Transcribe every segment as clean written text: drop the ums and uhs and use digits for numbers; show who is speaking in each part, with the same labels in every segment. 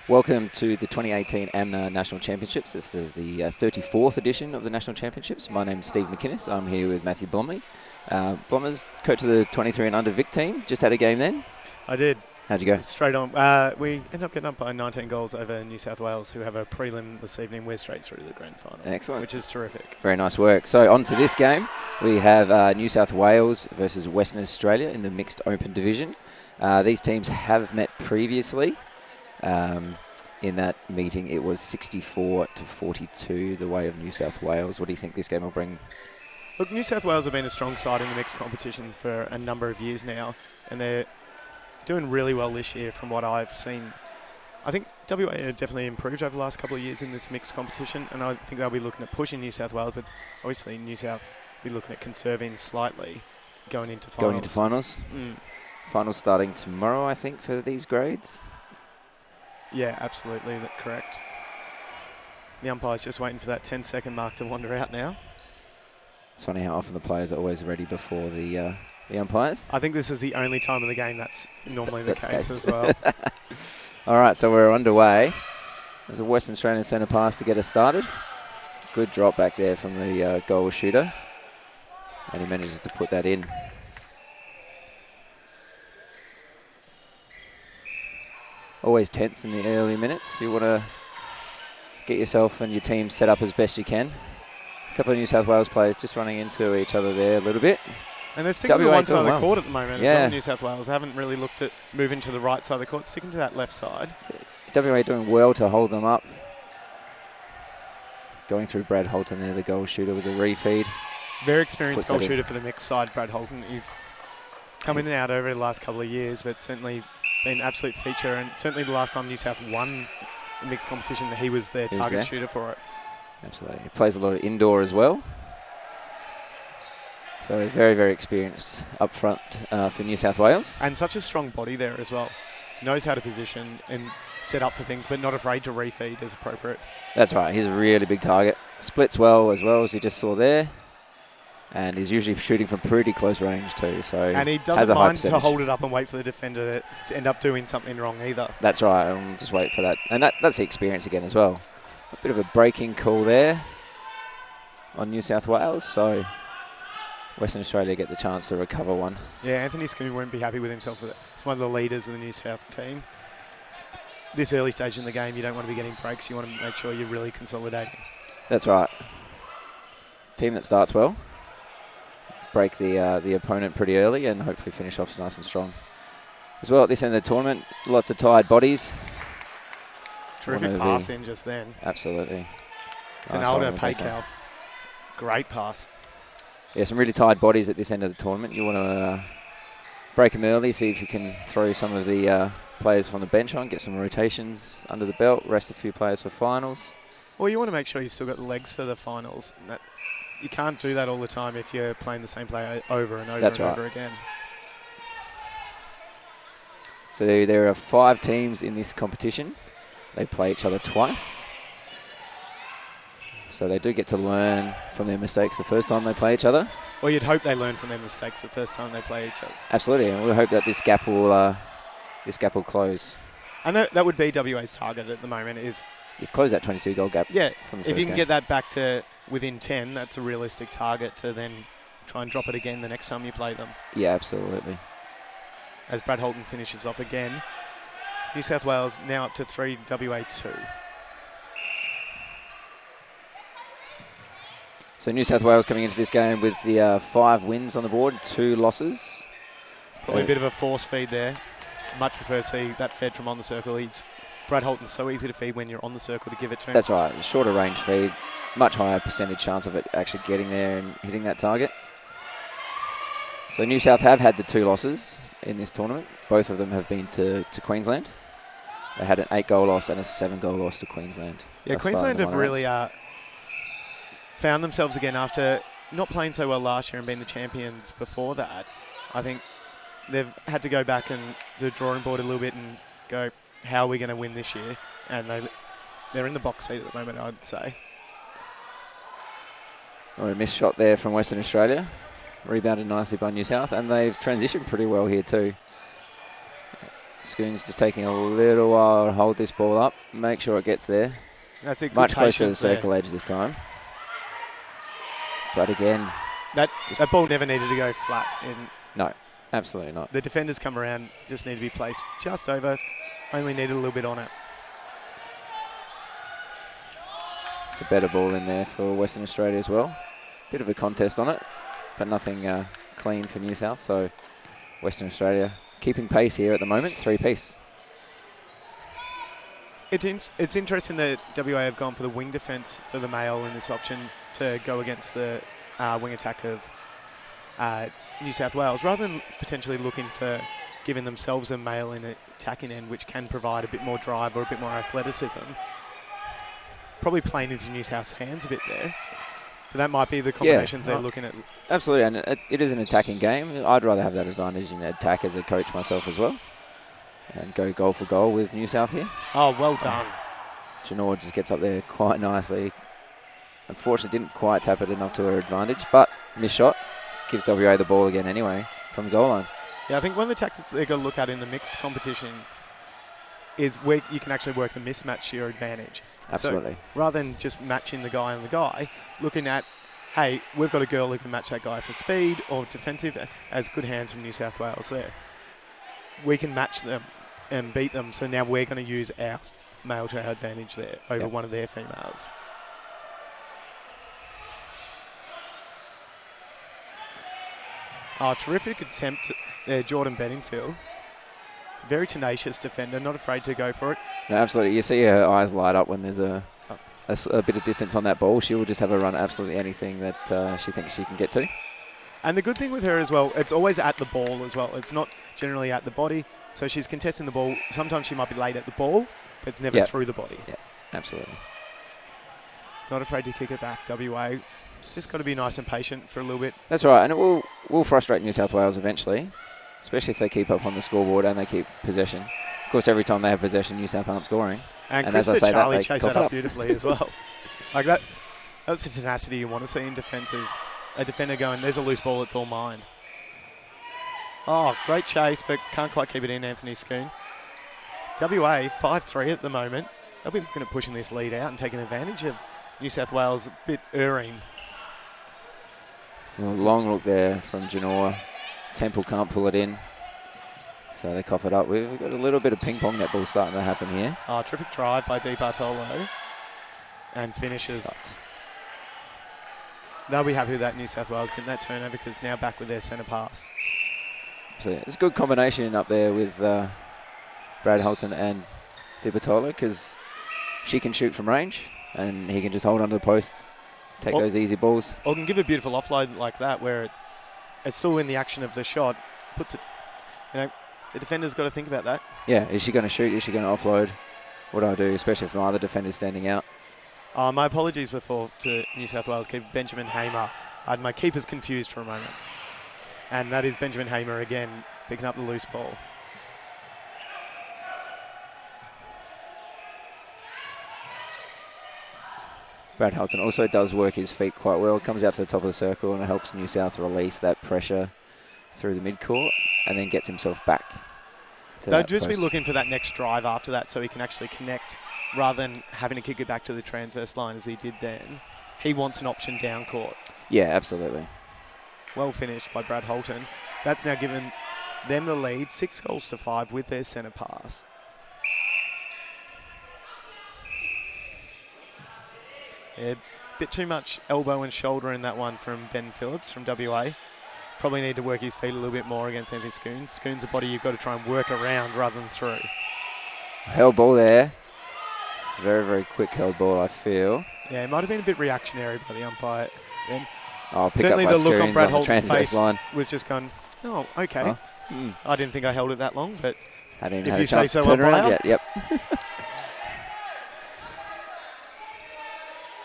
Speaker 1: Welcome to the 2018 AMNA National Championships. This is the 34th edition of the National Championships. My name is Steve McInnes. I'm here with Matthew Blomley. Bombers, coach of the 23 and under Vic team. Just had a game then?
Speaker 2: I did.
Speaker 1: How'd you go?
Speaker 2: Straight on. We ended up getting up by 19 goals over New South Wales, who have a prelim this evening. We're straight through to the grand final.
Speaker 1: Excellent.
Speaker 2: Which is terrific.
Speaker 1: Very nice work. So on to this game. We have New South Wales versus Western Australia in the mixed open division. These teams have met previously. In that meeting, it was 64-42 the way of New South Wales. What do you think this game will bring?
Speaker 2: Look, New South Wales have been a strong side in the mixed competition for a number of years now, and they're doing really well this year from what I've seen. I think WA have definitely improved over the last couple of years in this mixed competition, and I think they'll be looking at pushing New South Wales, but obviously New South will be looking at conserving slightly going into finals.
Speaker 1: Going into finals? Finals starting tomorrow, I think, for these grades.
Speaker 2: Yeah, absolutely, that's correct. The umpire's just waiting for that 10-second mark to wander out now.
Speaker 1: It's funny how often the players are always ready before the umpires.
Speaker 2: I think this is the only time of the game that's normally the case as well.
Speaker 1: All right, so we're underway. There's a Western Australian centre pass to get us started. Good drop back there from the goal shooter. And he manages to put that in. Always tense in the early minutes. You want to get yourself and your team set up as best you can. A couple of New South Wales players just running into each other there a little bit.
Speaker 2: And they're sticking to one side of the court at the moment as well. New South Wales haven't really looked at moving to the right side of the court, sticking to that left side.
Speaker 1: WA doing well to hold them up. Going through Brad Holton there, the goal shooter with the refeed.
Speaker 2: Very experienced goal shooter for the mixed side, Brad Holton. He's come in and out over the last couple of years, but certainly been an absolute feature, and certainly the last time New South won the mixed competition, he was their target shooter for it.
Speaker 1: Absolutely. He plays a lot of indoor as well. So very, very experienced up front for New South Wales.
Speaker 2: And such a strong body there as well. Knows how to position and set up for things, but not afraid to refeed as appropriate.
Speaker 1: That's right. He's a really big target. Splits well as you just saw there. And he's usually shooting from pretty close range too. So
Speaker 2: and he doesn't mind to hold it up and wait for the defender to end up doing something wrong either.
Speaker 1: That's right. And just wait for that. And that's the experience again as well. A bit of a breaking call there on New South Wales. So Western Australia get the chance to recover one.
Speaker 2: Yeah, Anthony Schoon won't be happy with himself with it. He's one of the leaders of the New South team. This early stage in the game, you don't want to be getting breaks. You want to make sure you're really consolidating.
Speaker 1: That's right. Team that starts well. Break the opponent pretty early and hopefully finish off nice and strong. As well at this end of the tournament, lots of tired bodies.
Speaker 2: Terrific pass in just then.
Speaker 1: Absolutely.
Speaker 2: Donaldo Paycal. Great pass.
Speaker 1: Yeah, some really tired bodies at this end of the tournament. You want to break them early, see if you can throw some of the players from the bench on, get some rotations under the belt, rest a few players for finals.
Speaker 2: Well, you want to make sure you've still got the legs for the finals. You can't do that all the time if you're playing the same player over and over over again.
Speaker 1: So there are 5 teams in this competition. They play each other twice. So they do get to learn from their mistakes the first time they play each other.
Speaker 2: Well, you'd hope they learn from their mistakes the first time they play each other.
Speaker 1: Absolutely, and we hope that this gap will close.
Speaker 2: And that would be WA's target at the moment is...
Speaker 1: You close that 22-goal gap.
Speaker 2: Yeah,
Speaker 1: from the
Speaker 2: if you can
Speaker 1: game.
Speaker 2: get that back to within 10, that's a realistic target to then try and drop it again the next time you play them.
Speaker 1: Yeah, absolutely.
Speaker 2: As Brad Holton finishes off again. New South Wales now up to 3, WA 2.
Speaker 1: So New South Wales coming into this game with the 5 wins on the board, 2 losses.
Speaker 2: Probably a bit of a force feed there. Much prefer to see that fed from on the circle. Brad Holton's so easy to feed when you're on the circle to give it to him.
Speaker 1: That's right. Shorter range feed, much higher percentage chance of it actually getting there and hitting that target. So New South have had the 2 losses in this tournament. Both of them have been to Queensland. They had an 8-goal loss and a 7-goal loss to Queensland.
Speaker 2: Yeah, Queensland have really found themselves again after not playing so well last year and being the champions before that. I think they've had to go back and the drawing board a little bit and go, how are we going to win this year? And they're in the box seat at the moment, I'd say.
Speaker 1: Oh, a missed shot there from Western Australia. Rebounded nicely by New South, and they've transitioned pretty well here too. Schoon's just taking a little while to hold this ball up. Make sure it gets there.
Speaker 2: That's it.
Speaker 1: Much closer to the circle edge this time. But again,
Speaker 2: that ball never needed to go flat.
Speaker 1: No, absolutely not.
Speaker 2: The defenders come around, just need to be placed just over. Only needed a little bit on it.
Speaker 1: It's a better ball in there for Western Australia as well. Bit of a contest on it, but nothing clean for New South. So Western Australia keeping pace here at the moment, 3-piece.
Speaker 2: It's interesting that WA have gone for the wing defence for the male in this option to go against the wing attack of New South Wales, rather than potentially looking for giving themselves a male in the attacking end, which can provide a bit more drive or a bit more athleticism. Probably playing into New South's hands a bit there. But that might be the combinations they're looking at.
Speaker 1: Absolutely, and it is an attacking game. I'd rather have that advantage in attack as a coach myself as well. And go goal for goal with New South here.
Speaker 2: Oh, well done.
Speaker 1: Janor just gets up there quite nicely. Unfortunately, didn't quite tap it enough to her advantage, but missed shot. Gives WA the ball again anyway from the goal line.
Speaker 2: Yeah, I think one of the tactics they've got to look at in the mixed competition is where you can actually work the mismatch to your advantage.
Speaker 1: Absolutely.
Speaker 2: So rather than just matching the guy on the guy, looking at, hey, we've got a girl who can match that guy for speed or defensive, as good hands from New South Wales there. We can match them and beat them, so now we're going to use our male to our advantage there over one of their females. Oh, terrific attempt there, Jordan Bedingfield. Very tenacious defender, not afraid to go for it.
Speaker 1: No, absolutely. You see her eyes light up when there's a bit of distance on that ball. She will just have a run at absolutely anything that she thinks she can get to.
Speaker 2: And the good thing with her as well, it's always at the ball as well. It's not generally at the body. So she's contesting the ball. Sometimes she might be late at the ball, but it's never through the body.
Speaker 1: Yeah, absolutely.
Speaker 2: Not afraid to kick it back, WA. Just got to be nice and patient for a little bit.
Speaker 1: That's right, and it will frustrate New South Wales eventually, especially if they keep up on the scoreboard and they keep possession. Of course, every time they have possession, New South aren't scoring.
Speaker 2: And as I say, Charlie chased that up beautifully as well. Like that's the tenacity you want to see in defences. A defender going, there's a loose ball, it's all mine. Oh, great chase, but can't quite keep it in, Anthony Schoon. WA, 5-3 at the moment. They'll be looking at pushing this lead out and taking advantage of New South Wales a bit erring.
Speaker 1: Well, long look there from Janor. Temple can't pull it in, so they cough it up. We've got a little bit of ping-pong netball starting to happen here.
Speaker 2: Oh, terrific drive by Di Bartolo. And finishes.
Speaker 1: But
Speaker 2: they'll be happy with that, New South Wales, getting that turnover because now back with their centre pass.
Speaker 1: So it's a good combination up there with Brad Holton and Di Bartolo because she can shoot from range and he can just hold onto the post, take those easy balls.
Speaker 2: Or can give a beautiful offload like that where it's still in the action of the shot, puts it, the defender's got to think about that.
Speaker 1: Yeah, is she going to shoot? Is she going to offload? What do I do, especially if my other defender's standing out?
Speaker 2: My apologies before to New South Wales keeper Benjamin Hamer. I had my keepers confused for a moment. And that is Benjamin Hamer again, picking up the loose ball.
Speaker 1: Brad Holton also does work his feet quite well. Comes out to the top of the circle and it helps New South release that pressure through the mid-court and then gets himself back.
Speaker 2: They'll just be looking for that next drive after that so he can actually connect rather than having to kick it back to the transverse line as he did then. He wants an option down court.
Speaker 1: Yeah, absolutely.
Speaker 2: Well finished by Brad Holton. That's now given them the lead, 6-5 with their centre pass. Yeah, bit too much elbow and shoulder in that one from Ben Phillips from WA. Probably need to work his feet a little bit more against Anthony Schoon. Schoon's a body you've got to try and work around rather than through.
Speaker 1: Held ball there. Very, very quick held ball, I feel.
Speaker 2: Yeah, it might have been a bit reactionary by the umpire then.
Speaker 1: Oh, pick
Speaker 2: certainly
Speaker 1: up by
Speaker 2: the look on
Speaker 1: Schoons
Speaker 2: Brad
Speaker 1: the
Speaker 2: Holton's face
Speaker 1: line.
Speaker 2: was just gone, oh, okay. I didn't think I held it that long, but
Speaker 1: Hadn't
Speaker 2: if
Speaker 1: had
Speaker 2: you
Speaker 1: a
Speaker 2: say
Speaker 1: chance
Speaker 2: so,
Speaker 1: to turn around
Speaker 2: umpire.
Speaker 1: yet. Yep.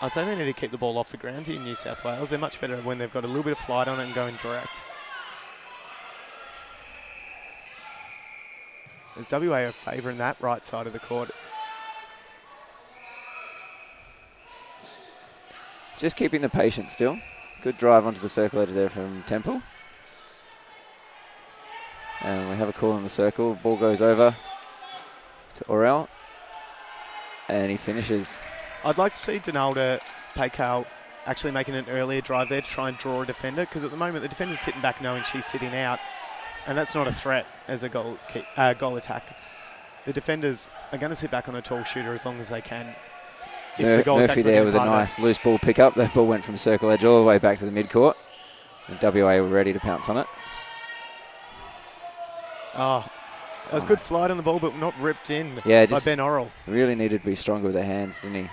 Speaker 2: I'd say they need to keep the ball off the ground here in New South Wales. They're much better when they've got a little bit of flight on it and going direct. There's WA a favour in that right side of the court.
Speaker 1: Just keeping the patience still. Good drive onto the circle edge there from Temple. And we have a call in the circle. Ball goes over. to Orel. And he finishes.
Speaker 2: I'd like to see Donalda Paycal actually making an earlier drive there to try and draw a defender, because at the moment the defender's sitting back knowing she's sitting out, and that's not a threat as a goal attack. The defenders are going to sit back on a tall shooter as long as they can.
Speaker 1: Murphy there with a nice loose ball pickup. That ball went from circle edge all the way back to the mid-court. And WA were ready to pounce on it.
Speaker 2: Oh, that was good flight on the ball, but not ripped in
Speaker 1: by
Speaker 2: Ben Orrell.
Speaker 1: Really needed to be stronger with the hands, didn't he?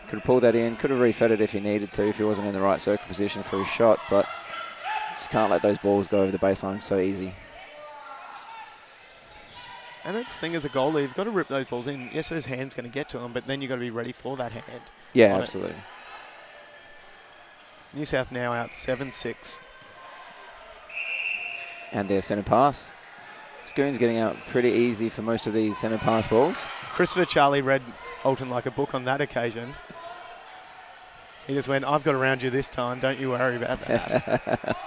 Speaker 1: Could have pulled that in, could have refed it if he needed to, if he wasn't in the right circle position for his shot, but just can't let those balls go over the baseline so easy.
Speaker 2: And that's the thing as a goalie, you've got to rip those balls in. Yes, his hand's going to get to him, but then you've got to be ready for that hand.
Speaker 1: Yeah, absolutely.
Speaker 2: New South now out 7-6.
Speaker 1: And their centre pass. Schoon's getting out pretty easy for most of these centre pass balls.
Speaker 2: Christopher Charlie read Holton like a book on that occasion. He just went, I've got around you this time, don't you worry about that.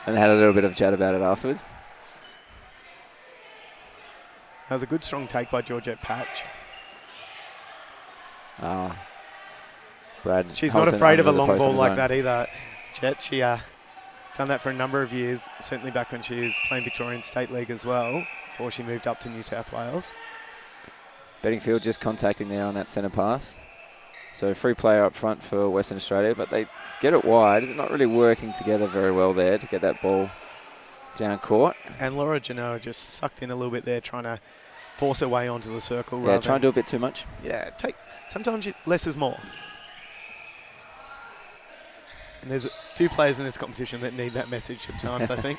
Speaker 1: And they had a little bit of chat about it afterwards.
Speaker 2: That was a good strong take by Georgette Patch.
Speaker 1: Brad.
Speaker 2: She's not afraid of a long ball like that either, Jet. She done that for a number of years, certainly back when she was playing Victorian State League as well, before she moved up to New South Wales.
Speaker 1: Bedingfield just contacting there on that centre pass. So free player up front for Western Australia, but they get it wide. They're not really working together very well there to get that ball down court. And
Speaker 2: Laura Genoa just sucked in a little bit there, trying to force her way onto the circle.
Speaker 1: Yeah, try and do a bit too much.
Speaker 2: Yeah, sometimes less is more. And there's a few players in this competition that need that message sometimes, I think.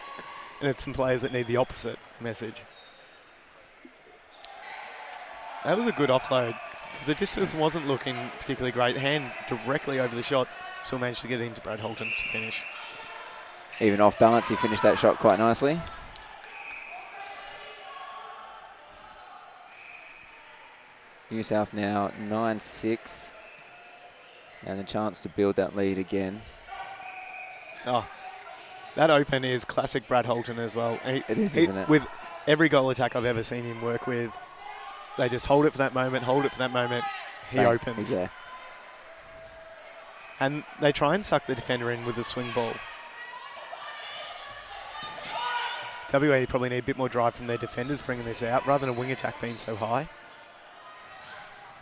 Speaker 2: And it's some players that need the opposite message. That was a good offload, because the distance wasn't looking particularly great. Hand directly over the shot, still managed to get it into Brad Holton to finish.
Speaker 1: Even off balance, he finished that shot quite nicely. New South now 9-6. And a chance to build that lead again.
Speaker 2: Oh, that open is classic Brad Holton as well.
Speaker 1: It is, isn't it?
Speaker 2: With every goal attack I've ever seen him work with, they just hold it for that moment, he opens.
Speaker 1: He's there.
Speaker 2: And they try and suck the defender in with the swing ball. WA probably need a bit more drive from their defenders bringing this out, rather than a wing attack being so high.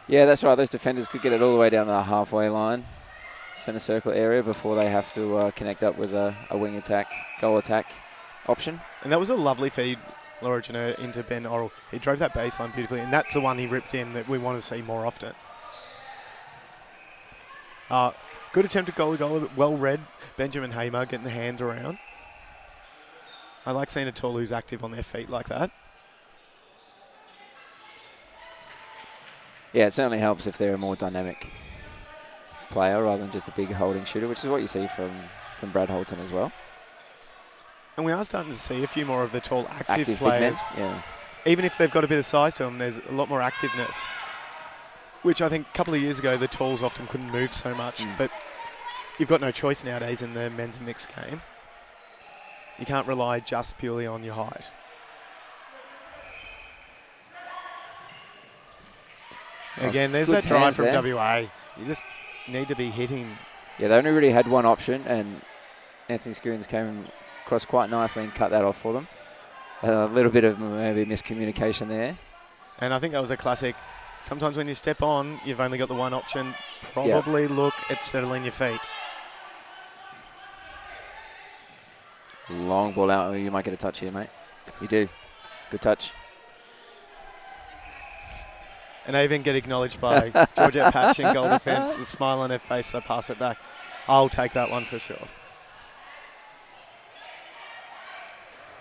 Speaker 1: Yeah, that's right. Those defenders could get it all the way down the halfway line, centre circle area, before they have to connect up with a wing attack, goal attack option. And
Speaker 2: that was a lovely feed, Laura Jenner, into Ben Orrell. He drove that baseline beautifully, and that's the one he ripped in that we want to see more often. Good attempt at goal, well read. Benjamin Hamer getting the hands around. I like seeing a tall who's active on their feet like that.
Speaker 1: Yeah, it certainly helps if they're a more dynamic player rather than just a big holding shooter, which is what you see from Brad Holton as well.
Speaker 2: And we are starting to see a few more of the tall, active players.
Speaker 1: Yeah.
Speaker 2: Even if they've got a bit of size to them, there's a lot more activeness, which I think a couple of years ago the talls often couldn't move so much. But you've got no choice nowadays in the men's mixed game. You can't rely just purely on your height. Again, there's that drive from WA. You just need to be hitting.
Speaker 1: Yeah, they only really had one option, and Anthony Schoons came across quite nicely and cut that off for them. A little bit of maybe miscommunication there.
Speaker 2: And I think that was a classic. Sometimes when you step on, you've only got the one option. Probably look at settling your feet.
Speaker 1: Long ball out. You might get a touch here, mate. You do. Good touch.
Speaker 2: And they even get acknowledged by Georgette Patch in goal defence. The smile on her face, so pass it back. I'll take that one for sure.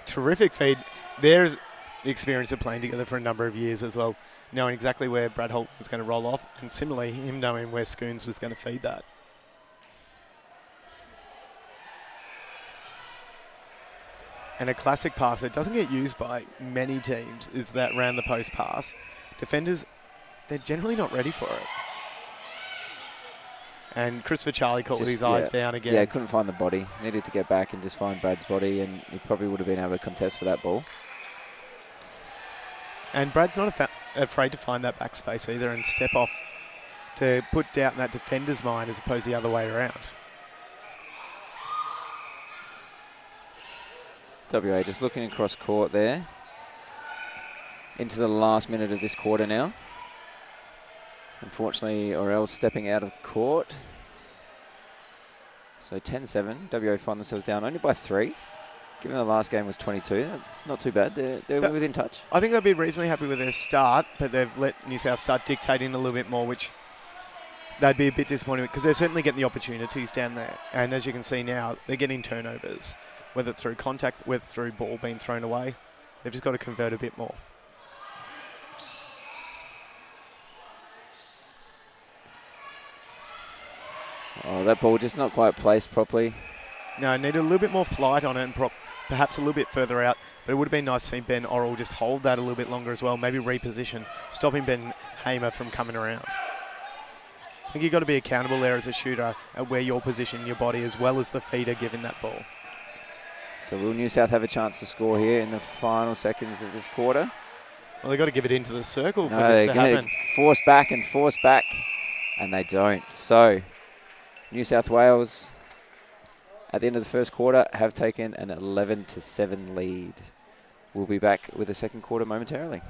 Speaker 2: Terrific feed. There's the experience of playing together for a number of years as well, knowing exactly where Brad Holt was going to roll off, and similarly him knowing where Schoons was going to feed that. And a classic pass that doesn't get used by many teams is that round the post pass. Defenders, they're generally not ready for it. And Christopher Charlie caught with his eyes down again.
Speaker 1: Yeah, couldn't find the body. Needed to get back and just find Brad's body, and he probably would have been able to contest for that ball.
Speaker 2: And Brad's not afraid to find that back space either and step off to put doubt in that defender's mind as opposed to the other way around.
Speaker 1: WA just looking across court there. Into the last minute of this quarter now. Unfortunately, Orel stepping out of court. So 10-7. WA find themselves down only by 3. Given the last game was 22, it's not too bad. They're within touch.
Speaker 2: I think they'll be reasonably happy with their start, but they've let New South start dictating a little bit more, which they'd be a bit disappointed with because they're certainly getting the opportunities down there. And as you can see now, they're getting turnovers, whether it's through contact, whether it's through ball being thrown away. They've just got to convert a bit more.
Speaker 1: Oh, that ball just not quite placed properly.
Speaker 2: No, needed a little bit more flight on it and perhaps a little bit further out. But it would have been nice to see Ben Orrell just hold that a little bit longer as well, maybe reposition, stopping Ben Hamer from coming around. I think you've got to be accountable there as a shooter at where you're positioning your body as well as the feeder giving that ball.
Speaker 1: So will New South have a chance to score here in the final seconds of this quarter?
Speaker 2: Well, they've got to give it into the circle for this to happen.
Speaker 1: Force back, and they don't. So New South Wales, at the end of the first quarter, have taken an 11-7 lead. We'll be back with the second quarter momentarily.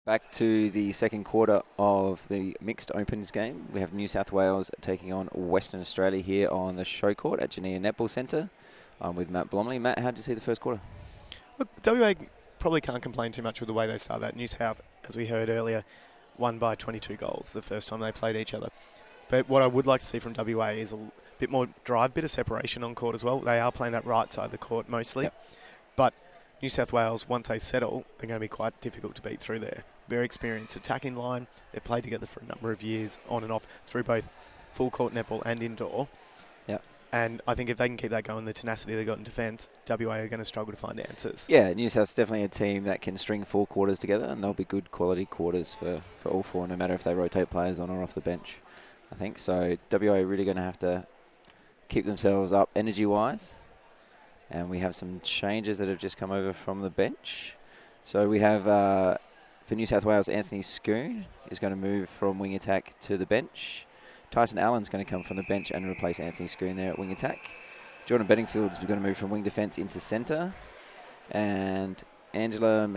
Speaker 1: Back to the second quarter of the mixed opens game. We have New South Wales taking on Western Australia here on the show court at Geneva Netball Centre. I'm with Matt Blomley. Matt, how did you see the first quarter?
Speaker 2: Look, WA probably can't complain too much with the way they started that. New South, as we heard earlier, won by 22 goals the first time they played each other. But what I would like to see from WA is a bit more drive, bit of separation on court as well. They are playing that right side of the court mostly.
Speaker 1: Yep.
Speaker 2: But New South Wales, once they settle, they're going to be quite difficult to beat through there. Very experienced attacking line. They've played together for a number of years, on and off, through both full court netball and indoor.
Speaker 1: Yep.
Speaker 2: And I think if they can keep that going, the tenacity they've got in defence, WA are going to struggle to find answers.
Speaker 1: Yeah, New South's definitely a team that can string 4 quarters together, and they'll be good quality quarters for all 4, no matter if they rotate players on or off the bench, I think. So WA are really going to have to keep themselves up energy-wise. And we have some changes that have just come over from the bench. So we have, for New South Wales, Anthony Schoon is going to move from wing attack to the bench. Tyson Allen's going to come from the bench and replace Anthony Schoon there at wing attack. Jordan Bedingfield's going to move from wing defence into centre. And Angela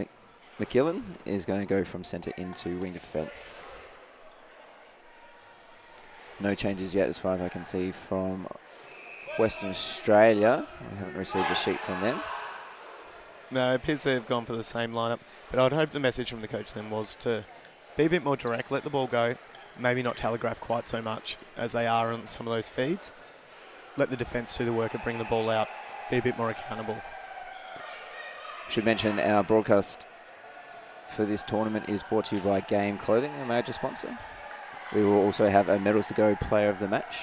Speaker 1: McKillen is going to go from centre into wing defence. No changes yet as far as I can see from Western Australia. We haven't received a sheet from them.
Speaker 2: No, it appears they've gone for the same lineup. But I'd hope the message from the coach then was to be a bit more direct, let the ball go, maybe not telegraph quite so much as they are on some of those feeds. Let the defence do the work and bring the ball out, be a bit more accountable.
Speaker 1: Should mention our broadcast for this tournament is brought to you by Game Clothing, a major sponsor. We will also have a Medals to Go Player of the Match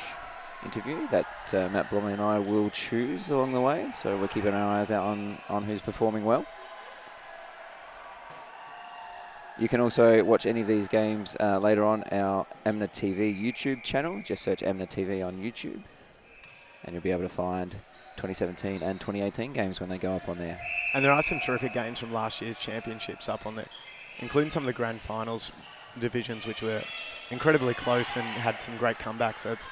Speaker 1: interview that Matt Blomley and I will choose along the way, so we're keeping our eyes out on who's performing well. You can also watch any of these games later on our Amna TV YouTube channel. Just search Amna TV on YouTube and you'll be able to find 2017 and 2018 games when they go up on there.
Speaker 2: And there are some terrific games from last year's championships up on there, including some of the grand finals divisions which were incredibly close and had some great comebacks. So it's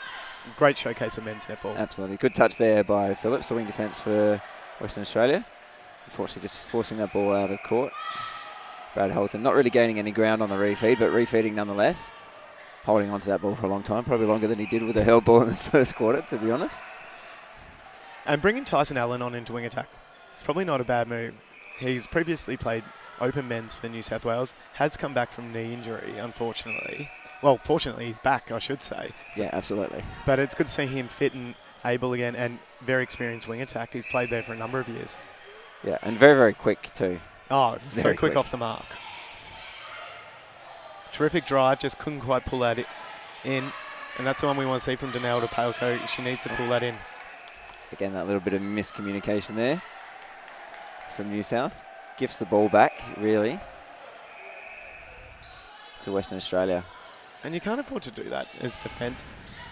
Speaker 2: great showcase of men's netball.
Speaker 1: Absolutely. Good touch there by Phillips, the wing defence for Western Australia. Unfortunately, just forcing that ball out of court. Brad Holton not really gaining any ground on the refeed, but refeeding nonetheless. Holding on to that ball for a long time, probably longer than he did with the held ball in the first quarter, to be honest.
Speaker 2: And bringing Tyson Allen on into wing attack, it's probably not a bad move. He's previously played open men's for New South Wales, has come back from knee injury, unfortunately. Well, fortunately, he's back, I should say.
Speaker 1: Yeah, absolutely.
Speaker 2: But it's good to see him fit and able again, and very experienced wing attack. He's played there for a number of years.
Speaker 1: Yeah, and very, very quick too.
Speaker 2: Oh, so
Speaker 1: Very
Speaker 2: quick
Speaker 1: quick.
Speaker 2: off the mark. Terrific drive, just couldn't quite pull that in. And that's the one we want to see from Donalda Palco. She needs to pull that in.
Speaker 1: Again, that little bit of miscommunication there from New South. Gifts the ball back, really, to Western Australia.
Speaker 2: And you can't afford to do that as defence.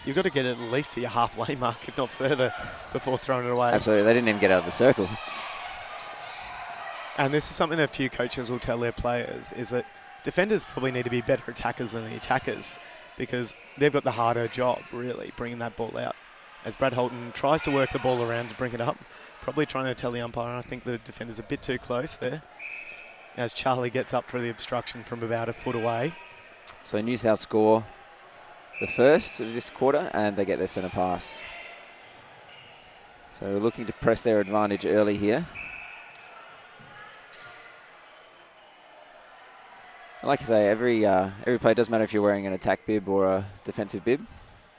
Speaker 2: You've got to get at least to your halfway mark, if not further, before throwing it away.
Speaker 1: Absolutely. They didn't even get out of the circle.
Speaker 2: And this is something a few coaches will tell their players, is that defenders probably need to be better attackers than the attackers, because they've got the harder job, really, bringing that ball out. As Brad Holton tries to work the ball around to bring it up, probably trying to tell the umpire, I think the defender's a bit too close there, as Charlie gets up for the obstruction from about a foot away.
Speaker 1: So New South score the first of this quarter, and they get their centre pass. So looking to press their advantage early here. Like I say, every play, doesn't matter if you're wearing an attack bib or a defensive bib.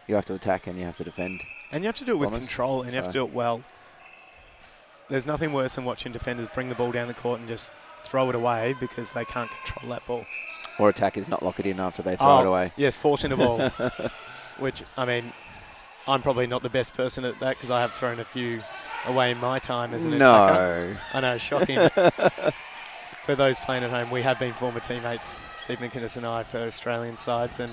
Speaker 1: You have to attack and you have to defend.
Speaker 2: And you have to do it with
Speaker 1: Promise.
Speaker 2: control, and you have to do it well. There's nothing worse than watching defenders bring the ball down the court and just throw it away because they can't control that ball.
Speaker 1: Or attackers not lock it in after they throw it away.
Speaker 2: Yes, forcing the ball. Which, I mean, I'm probably not the best person at that because I have thrown a few away in my time as an attacker. I know, shocking. For those playing at home, we have been former teammates, Steve McInnes and I, for Australian sides, and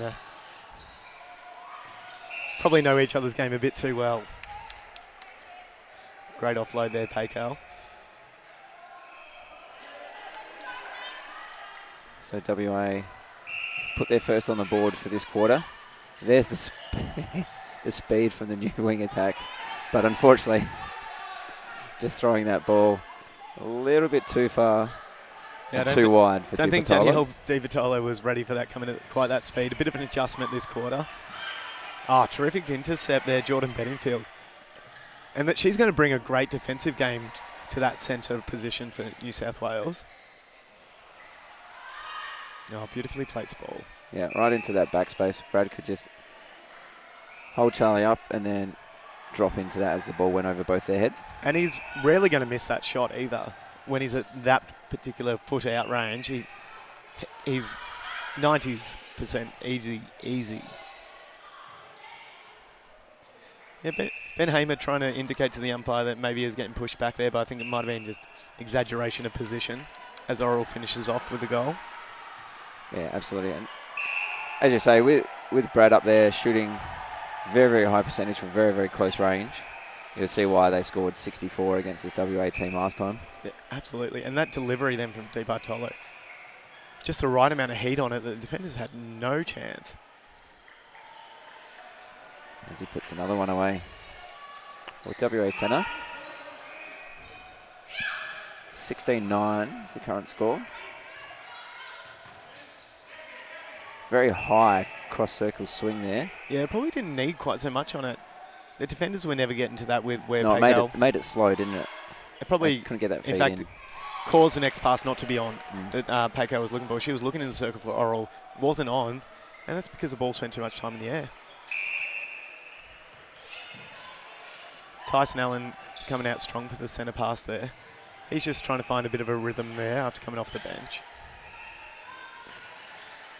Speaker 2: probably know each other's game a bit too well. Great offload there, Paykel.
Speaker 1: So WA put their first on the board for this quarter. There's the, the speed from the new wing attack. But unfortunately, just throwing that ball a little bit too far.
Speaker 2: Yeah,
Speaker 1: too wide for
Speaker 2: Don't think
Speaker 1: Di
Speaker 2: Danielle Di Vitolo was ready for that coming at quite that speed. A bit of an adjustment this quarter. Terrific intercept there, Jordan Bedingfield. And that she's going to bring a great defensive game to that centre position for New South Wales. Beautifully placed ball.
Speaker 1: Yeah, right into that backspace. Brad could just hold Charlie up and then drop into that as the ball went over both their heads.
Speaker 2: And he's rarely going to miss that shot either. When he's at that particular foot out range, he's 90% easy. Yeah, Ben Hamer trying to indicate to the umpire that maybe he was getting pushed back there, but I think it might have been just exaggeration of position as Oral finishes off with the goal.
Speaker 1: Yeah, absolutely. And as you say, with Brad up there shooting very, very high percentage from very, very close range, you'll see why they scored 64 against this WA team last time.
Speaker 2: Yeah, absolutely. And that delivery then from Di Bartolo, just the right amount of heat on it, the defenders had no chance.
Speaker 1: As he puts another one away. Well, WA centre. 16-9 is the current score. Very high cross-circle swing there.
Speaker 2: Yeah, probably didn't need quite so much on it. The defenders were never getting to that with where
Speaker 1: No,
Speaker 2: Paykel
Speaker 1: it made it slow, didn't it?
Speaker 2: It probably
Speaker 1: They couldn't get that feed
Speaker 2: in fact,
Speaker 1: in.
Speaker 2: caused the next pass not to be on that Paykel was looking for. She was looking in the circle for Oral, wasn't on, and that's because the ball spent too much time in the air. Tyson Allen coming out strong for the centre pass there. He's just trying to find a bit of a rhythm there after coming off the bench.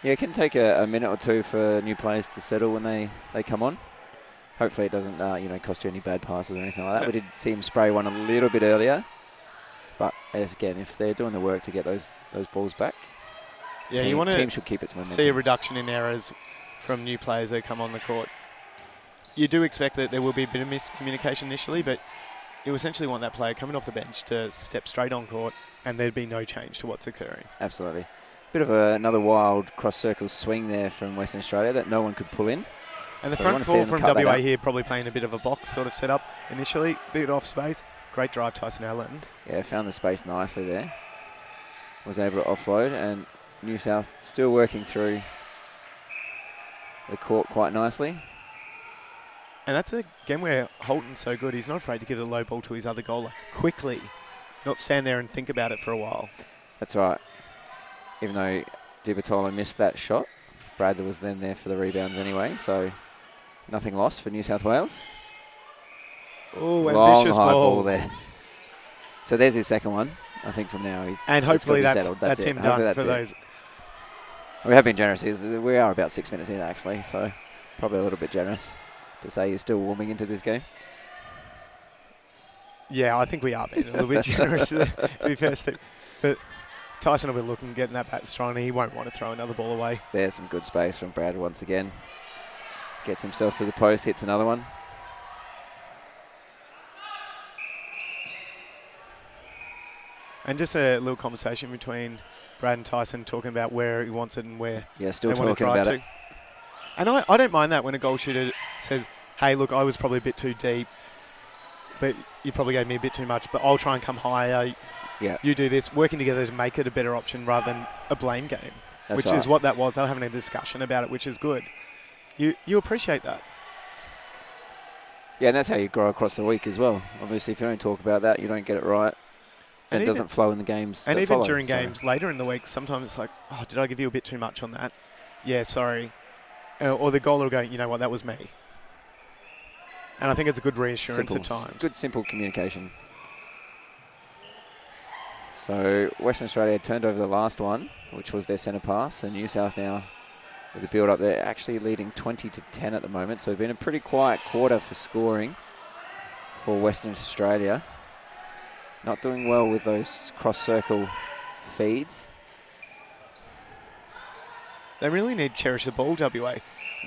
Speaker 1: Yeah, it can take a minute or two for new players to settle when they come on. Hopefully it doesn't cost you any bad passes or anything like that. We did see him spray one a little bit earlier. But if they're doing the work to get those balls back,
Speaker 2: Yeah, you want
Speaker 1: team
Speaker 2: to
Speaker 1: should keep its momentum.
Speaker 2: see a reduction in errors from new players that come on the court. You do expect that there will be a bit of miscommunication initially, but you essentially want that player coming off the bench to step straight on court and there'd be no change to what's occurring.
Speaker 1: Absolutely. Bit of another wild cross-circle swing there from Western Australia that no one could pull in.
Speaker 2: And the
Speaker 1: So
Speaker 2: front four from WA
Speaker 1: out.
Speaker 2: here probably playing a bit of a box sort of setup initially, bit off space. Great drive, Tyson Allen.
Speaker 1: Yeah, found the space nicely there. Was able to offload, and New South still working through the court quite nicely.
Speaker 2: And that's again where Holton's so good. He's not afraid to give the low ball to his other goaler quickly, not stand there and think about it for a while.
Speaker 1: That's right. Even though DiBartolo missed that shot, Bradley was then there for the rebounds anyway, so nothing lost for New South Wales.
Speaker 2: Oh,
Speaker 1: Long
Speaker 2: ambitious
Speaker 1: high
Speaker 2: ball.
Speaker 1: ball there. So there's his second one. I think from now he's
Speaker 2: And hopefully
Speaker 1: it's gotta be
Speaker 2: that's
Speaker 1: settled. That's
Speaker 2: him
Speaker 1: it.
Speaker 2: done
Speaker 1: Hopefully that's
Speaker 2: for
Speaker 1: it.
Speaker 2: those.
Speaker 1: We have been generous. We are about 6 minutes in actually, so probably a little bit generous to say you're still warming into this game.
Speaker 2: Yeah, I think we are being a little bit generous to be fair, Steve. But Tyson will be looking, getting that bat strong, and he won't want to throw another ball away.
Speaker 1: There's some good space from Brad once again. Gets himself to the post, hits another one.
Speaker 2: And just a little conversation between Brad and Tyson talking about where he wants it and where
Speaker 1: Yeah, still
Speaker 2: they want to
Speaker 1: talking
Speaker 2: drive
Speaker 1: about
Speaker 2: to.
Speaker 1: it.
Speaker 2: And I don't mind that when a goal shooter says, hey, look, I was probably a bit too deep, but you probably gave me a bit too much, but I'll try and come higher.
Speaker 1: Yeah.
Speaker 2: You do this, working together to make it a better option rather than a blame game,
Speaker 1: That's
Speaker 2: which
Speaker 1: right.
Speaker 2: is what that was. They were having a discussion about it, which is good. You appreciate that.
Speaker 1: Yeah, and that's how you grow across the week as well. Obviously, if you don't talk about that, you don't get it right. And it doesn't flow in the games.
Speaker 2: And
Speaker 1: that
Speaker 2: even
Speaker 1: follow,
Speaker 2: during
Speaker 1: so.
Speaker 2: games later in the week, sometimes it's like, oh, did I give you a bit too much on that? Yeah, sorry. Or the goaler will go, you know what, that was me. And I think it's a good reassurance at times.
Speaker 1: Good, simple communication. So Western Australia turned over the last one, which was their centre pass, and New South now with the build-up, they're actually leading 20-10 at the moment. So it's been a pretty quiet quarter for scoring for Western Australia. Not doing well with those cross-circle feeds.
Speaker 2: They really need to cherish the ball, WA.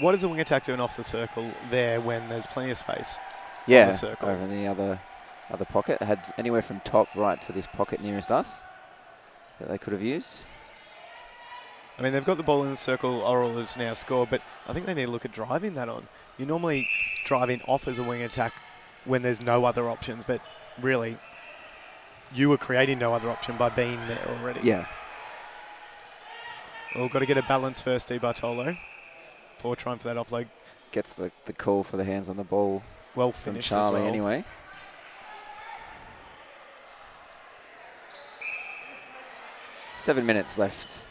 Speaker 2: What is the wing attack doing off the circle there when there's plenty of space on the circle?
Speaker 1: Over in the other pocket. It had anywhere from top right to this pocket nearest us that they could have used.
Speaker 2: I mean, they've got the ball in the circle, Oral has now scored, but I think they need to look at driving that on. You normally drive in off as a wing attack when there's no other options, but really, you were creating no other option by being there already.
Speaker 1: Yeah.
Speaker 2: Well, got to get a balance first, DiBartolo, before trying for that offload.
Speaker 1: Gets the call for the hands on the ball
Speaker 2: Well
Speaker 1: from
Speaker 2: finished
Speaker 1: Charlie
Speaker 2: as well.
Speaker 1: anyway. Seven minutes left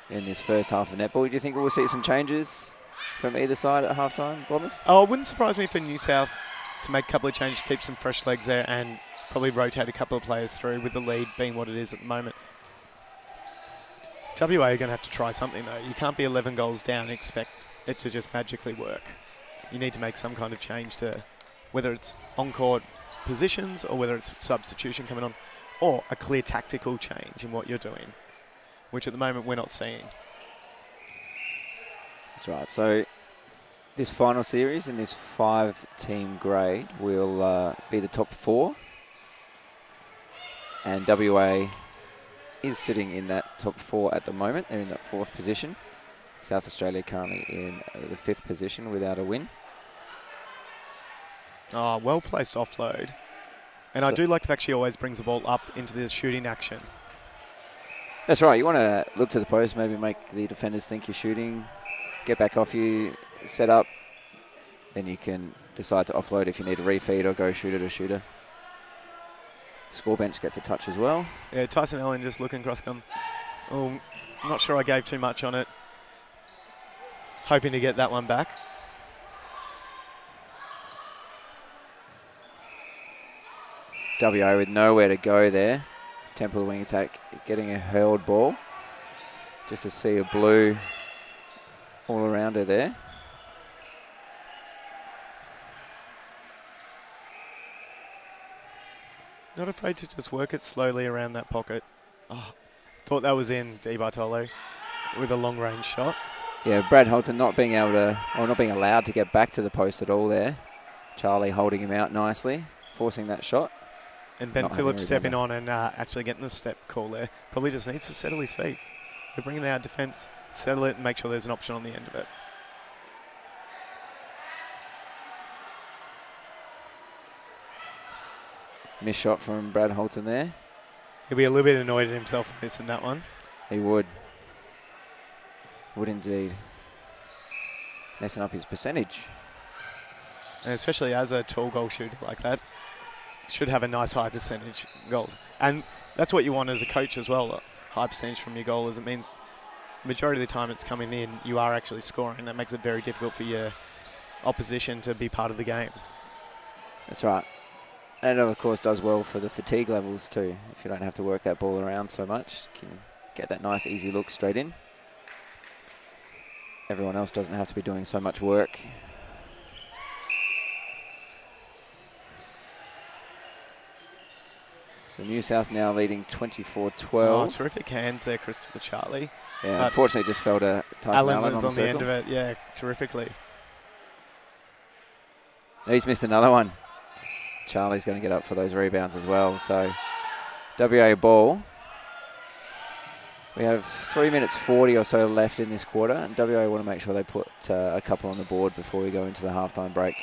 Speaker 1: in this first half of netball. Do you think we'll see some changes from either side at halftime, Bombers?
Speaker 2: Oh, it wouldn't surprise me for New South to make a couple of changes, keep some fresh legs there, and probably rotate a couple of players through with the lead being what it is at the moment. WA are going to have to try something, though. You can't be 11 goals down and expect it to just magically work. You need to make some kind of change to whether it's on-court positions or whether it's substitution coming on, or a clear tactical change in what you're doing, which at the moment we're not seeing.
Speaker 1: That's right. So this final series in this 5-team grade will be the top four. And WA is sitting in that top four at the moment. They're in that fourth position. South Australia currently in the fifth position without a win.
Speaker 2: Oh, well-placed offload. And I do like the fact she always brings the ball up into the shooting action.
Speaker 1: That's right. You want to look to the post, maybe make the defenders think you're shooting, get back off you, set up. Then you can decide to offload if you need a refeed or go shooter to shooter. Score bench gets a touch as well.
Speaker 2: Yeah, Tyson Allen just looking cross-come. Oh, I'm not sure I gave too much on it. Hoping to get that one back.
Speaker 1: WA with nowhere to go there. Temple of the wing attack, getting a hurled ball. Just a sea of blue all around her there.
Speaker 2: Not afraid to just work it slowly around that pocket. Oh, thought that was in DiBartolo with a long-range shot.
Speaker 1: Yeah, Brad Holton not being able to, or not being allowed to get back to the post at all there. Charlie holding him out nicely, forcing that shot.
Speaker 2: And Ben
Speaker 1: Not
Speaker 2: Phillips
Speaker 1: having
Speaker 2: stepping
Speaker 1: Rizenda.
Speaker 2: on and actually getting the step call there. Probably just needs to settle his feet. We're bringing out defence, settle it, and make sure there's an option on the end of it.
Speaker 1: Missed shot from Brad Holton there.
Speaker 2: He'll be a little bit annoyed at himself for missing that one.
Speaker 1: He would. Would indeed. Messing up his percentage.
Speaker 2: And especially as a tall goal shooter like that, should have a nice high percentage goals. And that's what you want as a coach as well, a high percentage from your goal, as it means majority of the time it's coming in, you are actually scoring. That makes it very difficult for your opposition to be part of the game.
Speaker 1: That's right. And it, of course, does well for the fatigue levels too. If you don't have to work that ball around so much, you can get that nice, easy look straight in. Everyone else doesn't have to be doing so much work. So New South now leading 24-12.
Speaker 2: Oh, terrific hands there, Christopher Charlie.
Speaker 1: Yeah, unfortunately just fell to Tyson
Speaker 2: Allen
Speaker 1: Allen
Speaker 2: was
Speaker 1: on
Speaker 2: on
Speaker 1: the
Speaker 2: the end of it, yeah, terrifically.
Speaker 1: He's missed another one. Charlie's going to get up for those rebounds as well. So WA ball. We have 3 minutes 40 or so left in this quarter, and WA want to make sure they put a couple on the board before we go into the halftime break.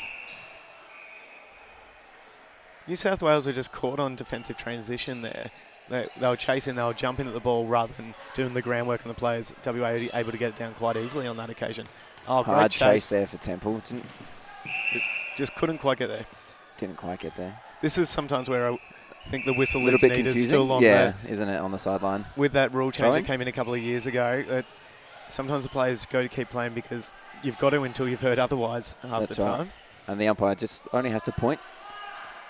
Speaker 2: New South Wales were just caught on defensive transition there. They were chasing, they were jumping at the ball rather than doing the groundwork on the players. WA able to get it down quite easily on that occasion. Oh, great
Speaker 1: Hard
Speaker 2: chase
Speaker 1: there for Temple.
Speaker 2: Just couldn't quite get there.
Speaker 1: Didn't quite get there.
Speaker 2: This is sometimes where I think the whistle
Speaker 1: A little
Speaker 2: is
Speaker 1: bit
Speaker 2: needed
Speaker 1: confusing.
Speaker 2: still on
Speaker 1: yeah, isn't it, on the sideline?
Speaker 2: with that rule change
Speaker 1: Throwing?
Speaker 2: that came in a couple of years ago. That sometimes the players go to keep playing because you've got to until you've heard otherwise half
Speaker 1: That's
Speaker 2: the
Speaker 1: right.
Speaker 2: time.
Speaker 1: And the umpire just only has to point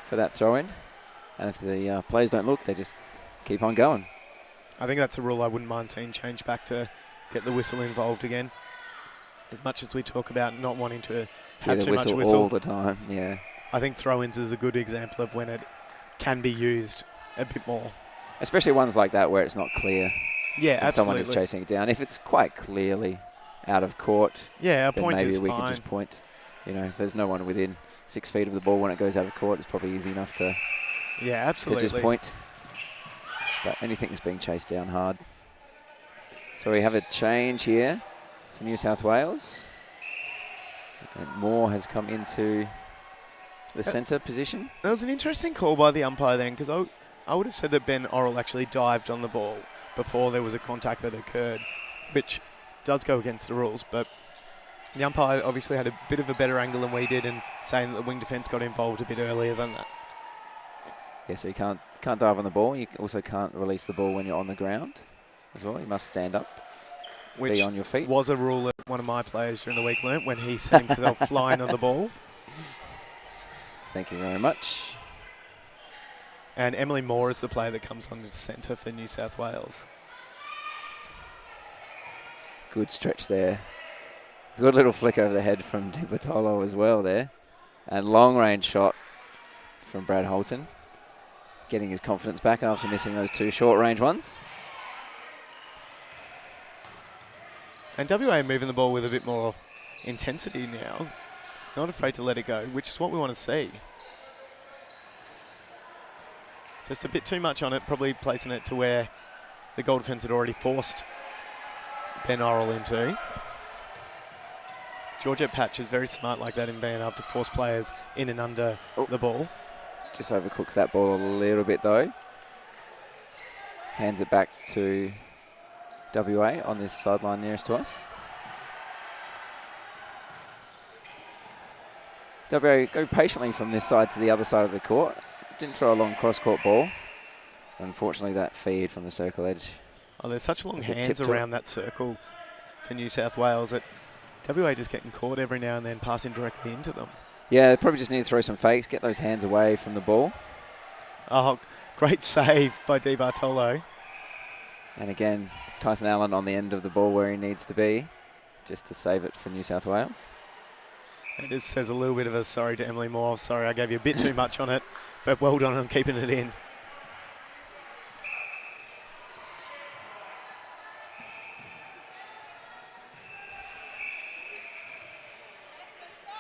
Speaker 1: for that throw-in. And if the players don't look, they just keep on going.
Speaker 2: I think that's a rule I wouldn't mind seeing change back to get the whistle involved again. As much as we talk about not wanting to have too much whistle
Speaker 1: all the time, yeah.
Speaker 2: I think throw-ins is a good example of when it can be used a bit more.
Speaker 1: Especially ones like that where it's not clear.
Speaker 2: Yeah,
Speaker 1: and
Speaker 2: absolutely.
Speaker 1: someone is chasing it down. If it's quite clearly out of court,
Speaker 2: yeah, a
Speaker 1: then
Speaker 2: point
Speaker 1: maybe
Speaker 2: is
Speaker 1: we
Speaker 2: fine.
Speaker 1: can just point. You know, if there's no one within 6 feet of the ball when it goes out of court, it's probably easy enough to
Speaker 2: absolutely.
Speaker 1: just point. But anything that's being chased down hard. So we have a change here for New South Wales. And Moore has come into the centre position.
Speaker 2: That was an interesting call by the umpire then, because I would have said that Ben Orrell actually dived on the ball before there was a contact that occurred, which does go against the rules. But the umpire obviously had a bit of a better angle than we did, and saying that the wing defence got involved a bit earlier than that.
Speaker 1: Yeah, so you can't dive on the ball. You also can't release the ball when you're on the ground as well. You must stand up,
Speaker 2: Which
Speaker 1: be on your feet.
Speaker 2: was a rule that one of my players during the week learnt when he set himself flying on the ball.
Speaker 1: Thank you very much.
Speaker 2: And Emily Moore is the player that comes on to centre for New South Wales.
Speaker 1: Good stretch there. Good little flick over the head from Di Bartolo as well there. And long range shot from Brad Holton. Getting his confidence back after missing those two short range ones.
Speaker 2: And WA moving the ball with a bit more intensity now. Not afraid to let it go, which is what we want to see. Just a bit too much on it, probably placing it to where the goal defence had already forced Ben Orrell into. Georgette Patch is very smart like that in being able to force players in and under the ball.
Speaker 1: Just overcooks that ball a little bit though. Hands it back to WA on this sideline nearest to us. WA go patiently from this side to the other side of the court. Didn't throw a long cross-court ball. Unfortunately, that feed from the circle edge.
Speaker 2: Oh, there's such long
Speaker 1: Is it
Speaker 2: hands
Speaker 1: tipped
Speaker 2: around that circle for New South Wales that WA just getting caught every now and then, passing directly into them.
Speaker 1: Yeah, they probably just need to throw some fakes, get those hands away from the ball.
Speaker 2: Oh, great save by Di Bartolo.
Speaker 1: And again, Tyson Allen on the end of the ball where he needs to be, just to save it for New South Wales.
Speaker 2: It just says a little bit of a sorry to Emily Moore. Sorry, I gave you a bit too much on it, but well done on keeping it in.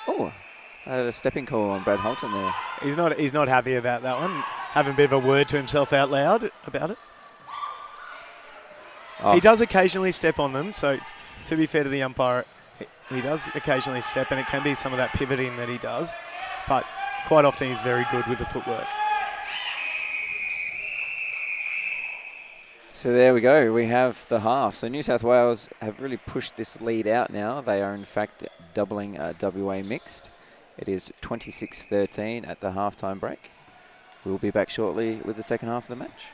Speaker 1: Oh, I had a stepping call on Brad Holton there.
Speaker 2: He's not happy about that one. Having a bit of a word to himself out loud about it.
Speaker 1: Oh,
Speaker 2: He does occasionally step on them, so to be fair to the umpire, he does occasionally step, and it can be some of that pivoting that he does, but quite often he's very good with the footwork.
Speaker 1: So there we go. We have the half. So New South Wales have really pushed this lead out now. They are in fact doubling WA mixed. It is 26-13 at the halftime break. We'll be back shortly with the second half of the match.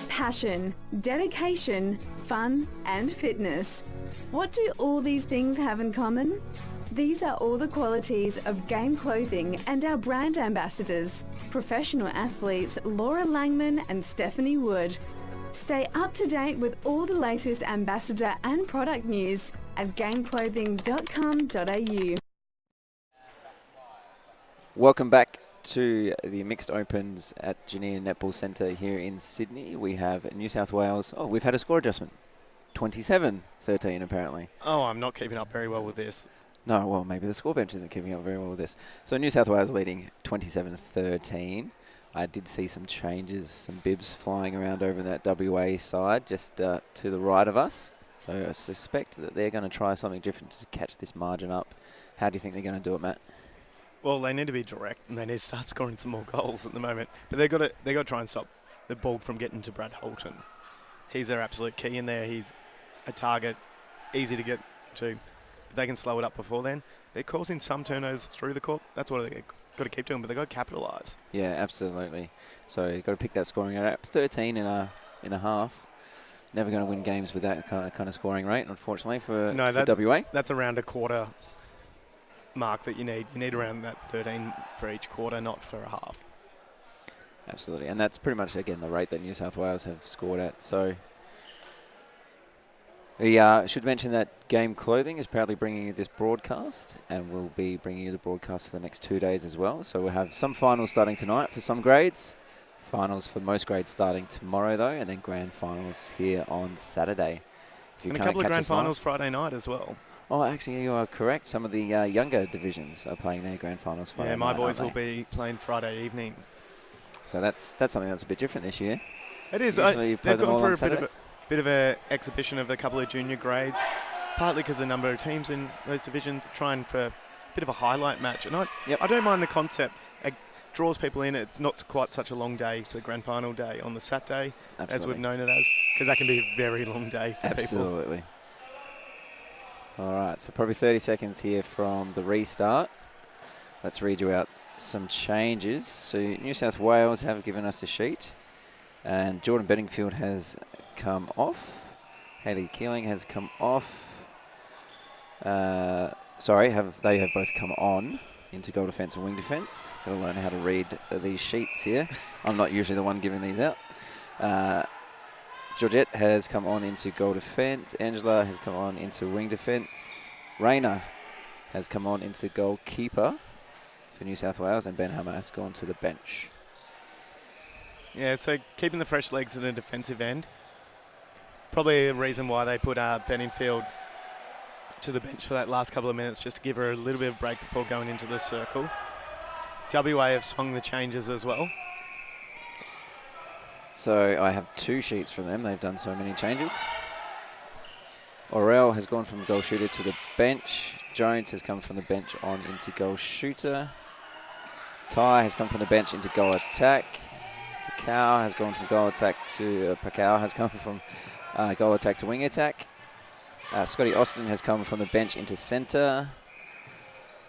Speaker 3: Passion, dedication, fun, and fitness. What do all these things have in common? These are all the qualities of Game Clothing and our brand ambassadors, professional athletes Laura Langman and Stephanie Wood. Stay up to date with all the latest ambassador and product news at gameclothing.com.au.
Speaker 1: Welcome back to the Mixed Opens at Janine Netball Centre here in Sydney. We have New South Wales. Oh, we've had a score adjustment. 27-13 apparently.
Speaker 2: Oh, I'm not keeping up very well with this.
Speaker 1: No, well, maybe the score bench isn't keeping up very well with this. So New South Wales leading 27-13. I did see some changes, some bibs flying around over that WA side, just to the right of us. So I suspect that they're going to try something different to catch this margin up. How do you think they're going to do it, Matt?
Speaker 2: Well, they need to be direct and they need to start scoring some more goals at the moment. But they've got to try and stop the ball from getting to Brad Holton. He's their absolute key in there. He's a target, easy to get to. If they can slow it up before then, they're causing some turnovers through the court. That's what they've got to keep doing, but they've got to capitalise.
Speaker 1: Yeah, absolutely. So you've got to pick that scoring rate up. 13 in a half. Never going to win games with that kind of scoring rate, unfortunately, for WA.
Speaker 2: That's around a quarter mark that you need. You need around that 13 for each quarter, not for a half.
Speaker 1: Absolutely. And that's pretty much, again, the rate that New South Wales have scored at. So we should mention that Game Clothing is proudly bringing you this broadcast, and we'll be bringing you the broadcast for the next 2 days as well. So we'll have some finals starting tonight for some grades, finals for most grades starting tomorrow, though, and then grand finals here on Saturday.
Speaker 2: And a couple of grand finals Friday night as well.
Speaker 1: Oh, actually, you are correct. Some of the younger divisions are playing their grand finals Friday night.
Speaker 2: Yeah, my boys will be playing Friday evening.
Speaker 1: So that's something that's a bit different this year.
Speaker 2: It is. They've gone for a bit of a exhibition of a couple of junior grades, partly because the number of teams in those divisions trying for a bit of a highlight match. And I don't mind the concept. It draws people in. It's not quite such a long day for the grand final day on the Saturday, as we've known it as, because that can be a very long day for people.
Speaker 1: Absolutely. All right, so probably 30 seconds here from the restart. Let's read you out some changes. So New South Wales have given us a sheet, and Jordan Bedingfield has come off. Hayley Keeling has come off. Sorry, they have both come on into goal defence and wing defence. Got to learn how to read these sheets here. I'm not usually the one giving these out. Georgette has come on into goal defence. Angela has come on into wing defence. Raina has come on into goalkeeper for New South Wales, and Ben Hammer has gone to the bench.
Speaker 2: Yeah, so keeping the fresh legs in a defensive end. Probably a reason why they put Benningfield to the bench for that last couple of minutes, just to give her a little bit of break before going into the circle. WA have swung the changes as well.
Speaker 1: So I have 2 sheets from them. They've done so many changes. Orel has gone from goal shooter to the bench. Jones has come from the bench on into goal shooter. Ty has come from the bench into goal attack. Takao has gone from goal attack to Pakao has come from goal attack to wing attack. Scotty Austin has come from the bench into centre.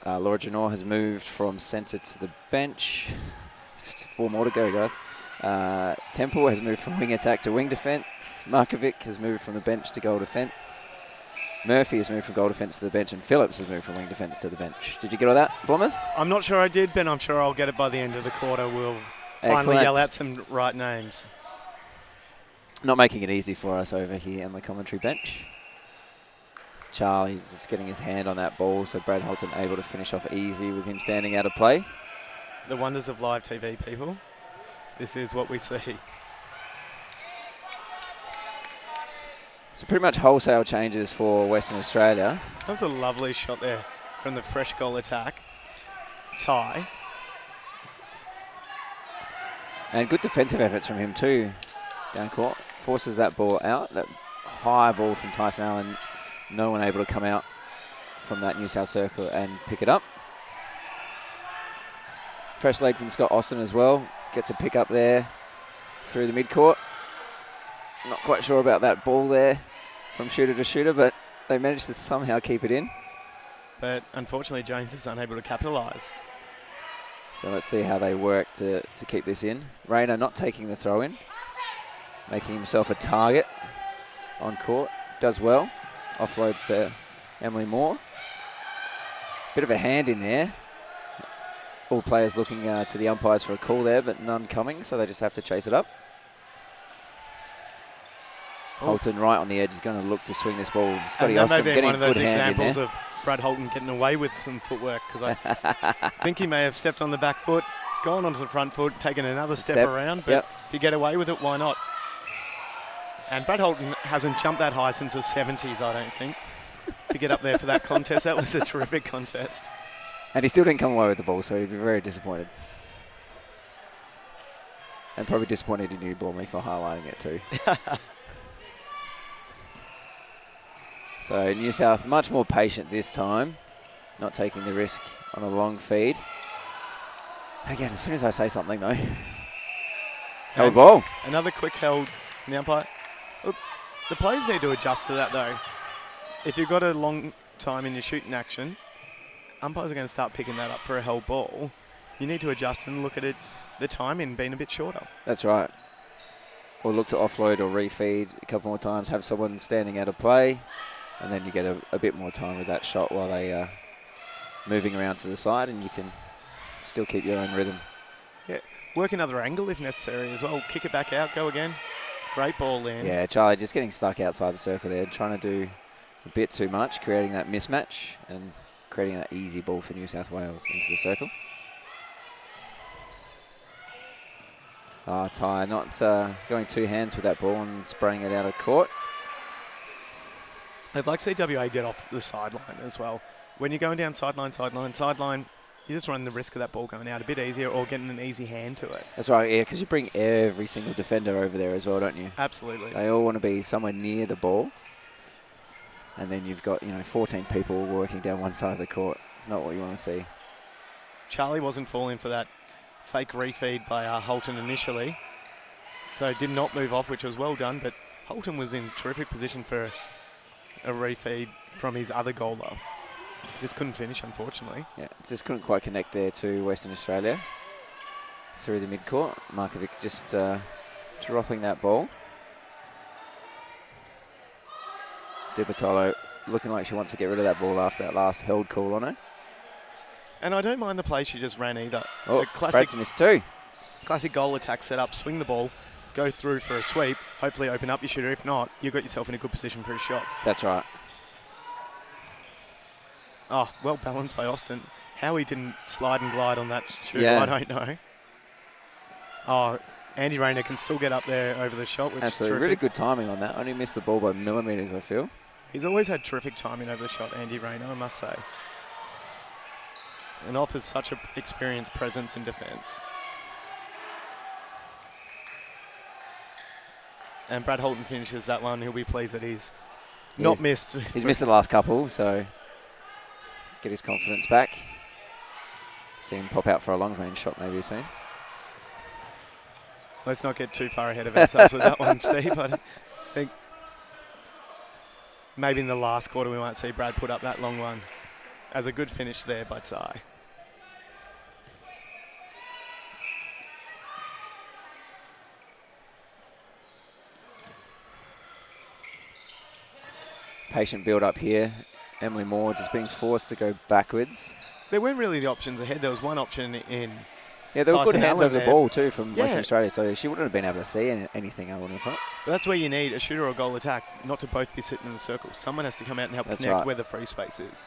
Speaker 1: Laura Janor has moved from centre to the bench. 4 more to go, guys. Temple has moved from wing attack to wing defence. Markovic has moved from the bench to goal defence. Murphy has moved from goal defence to the bench, and Phillips has moved from wing defence to the bench. Did you get all that, Bombers?
Speaker 2: I'm not sure I did, Ben. I'm sure I'll get it by the end of the quarter. We'll finally yell out some right names.
Speaker 1: Not making it easy for us over here on the commentary bench. Charlie's just getting his hand on that ball, so Brad Holton able to finish off easy with him standing out of play.
Speaker 2: The wonders of live TV, people. This is what we see.
Speaker 1: So pretty much wholesale changes for Western Australia.
Speaker 2: That was a lovely shot there from the fresh goal attack. Ty.
Speaker 1: And good defensive efforts from him too. Down court. Forces that ball out. That high ball from Tyson Allen. No one able to come out from that New South circle and pick it up. Fresh legs in Scott Austin as well. Gets a pick up there through the mid-court. Not quite sure about that ball there from shooter to shooter, but they managed to somehow keep it in.
Speaker 2: But unfortunately, Jones is unable to capitalise.
Speaker 1: So let's see how they work to keep this in. Rayner not taking the throw in, making himself a target on court. Does well. Offloads to Emily Moore. Bit of a hand in there. All players looking to the umpires for a call there, but none coming, so they just have to chase it up. Holton right on the edge is going to look to swing this ball. Scotty Austin getting
Speaker 2: one of those
Speaker 1: good hand in there.
Speaker 2: examples of Brad Holton getting away with some footwork, because I think he may have stepped on the back foot, gone onto the front foot, taken another step around, but if you get away with it, why not? And Brad Holton hasn't jumped that high since the 70s, I don't think, to get up there for that contest. That was a terrific contest.
Speaker 1: And he still didn't come away with the ball, so he'd be very disappointed. And probably disappointed in you, Blomley, for highlighting it too. So New South much more patient this time, not taking the risk on a long feed. Again, as soon as I say something though, held ball.
Speaker 2: Another quick held in the umpire. Look, the players need to adjust to that though. If you've got a long time in your shooting action, umpires are going to start picking that up for a held ball. You need to adjust and look at it, the timing being a bit shorter.
Speaker 1: That's right. Or look to offload or refeed a couple more times, have someone standing out of play, and then you get a bit more time with that shot while they are moving around to the side, and you can still keep your own rhythm.
Speaker 2: Yeah, work another angle if necessary as well. Kick it back out, go again. Great ball in.
Speaker 1: Yeah, Charlie just getting stuck outside the circle there, trying to do a bit too much, creating that mismatch and creating that easy ball for New South Wales into the circle. Ty not going two hands with that ball and spraying it out of court.
Speaker 2: I'd like to see WA get off the sideline as well. When you're going down sideline, you just run the risk of that ball going out a bit easier or getting an easy hand to it.
Speaker 1: That's right, yeah, because you bring every single defender over there as well, don't you?
Speaker 2: Absolutely.
Speaker 1: They all want to be somewhere near the ball. And then you've got, 14 people working down one side of the court. Not what you want to see.
Speaker 2: Charlie wasn't falling for that fake refeed by Holton initially. So did not move off, which was well done. But Holton was in terrific position for a refeed from his other goaler. Just couldn't finish, unfortunately.
Speaker 1: Yeah, just couldn't quite connect there to Western Australia. Through the mid-court. Markovic just dropping that ball. Di Bartolo looking like she wants to get rid of that ball after that last held call on her.
Speaker 2: And I don't mind the play she just ran either.
Speaker 1: Oh,
Speaker 2: The
Speaker 1: Brad's missed too.
Speaker 2: classic goal attack setup, swing the ball, go through for a sweep, hopefully open up your shooter. If not, you got yourself in a good position for a shot.
Speaker 1: That's right.
Speaker 2: Oh, well balanced by Austin. How he didn't slide and glide on that shooter,
Speaker 1: Yeah.
Speaker 2: I don't know. Oh, Andy Rayner can still get up there over the shot, which
Speaker 1: Absolutely.
Speaker 2: is
Speaker 1: Really
Speaker 2: terrific.
Speaker 1: good timing on that. Only missed the ball by millimetres, I feel.
Speaker 2: He's always had terrific timing over the shot, Andy Rayner, I must say. And offers such an experienced presence in defence. And Brad Holton finishes that one. He'll be pleased that he's not missed.
Speaker 1: He's missed the last couple, so get his confidence back. See him pop out for a long-range shot maybe soon.
Speaker 2: Let's not get too far ahead of ourselves with that one, Steve. I think maybe in the last quarter we might see Brad put up that long one as a good finish there by Ty.
Speaker 1: Patient build up here. Emily Moore just being forced to go backwards.
Speaker 2: There weren't really the options ahead. There was one option in.
Speaker 1: Yeah, there were good
Speaker 2: Tyson
Speaker 1: hands
Speaker 2: Allen
Speaker 1: over the
Speaker 2: there.
Speaker 1: ball too from
Speaker 2: Yeah.
Speaker 1: Western Australia, so she wouldn't have been able to see anything, I wouldn't have thought.
Speaker 2: But that's where you need a shooter or goal attack, not to both be sitting in the circle. Someone has to come out and help
Speaker 1: That's
Speaker 2: connect
Speaker 1: right.
Speaker 2: where the free space is.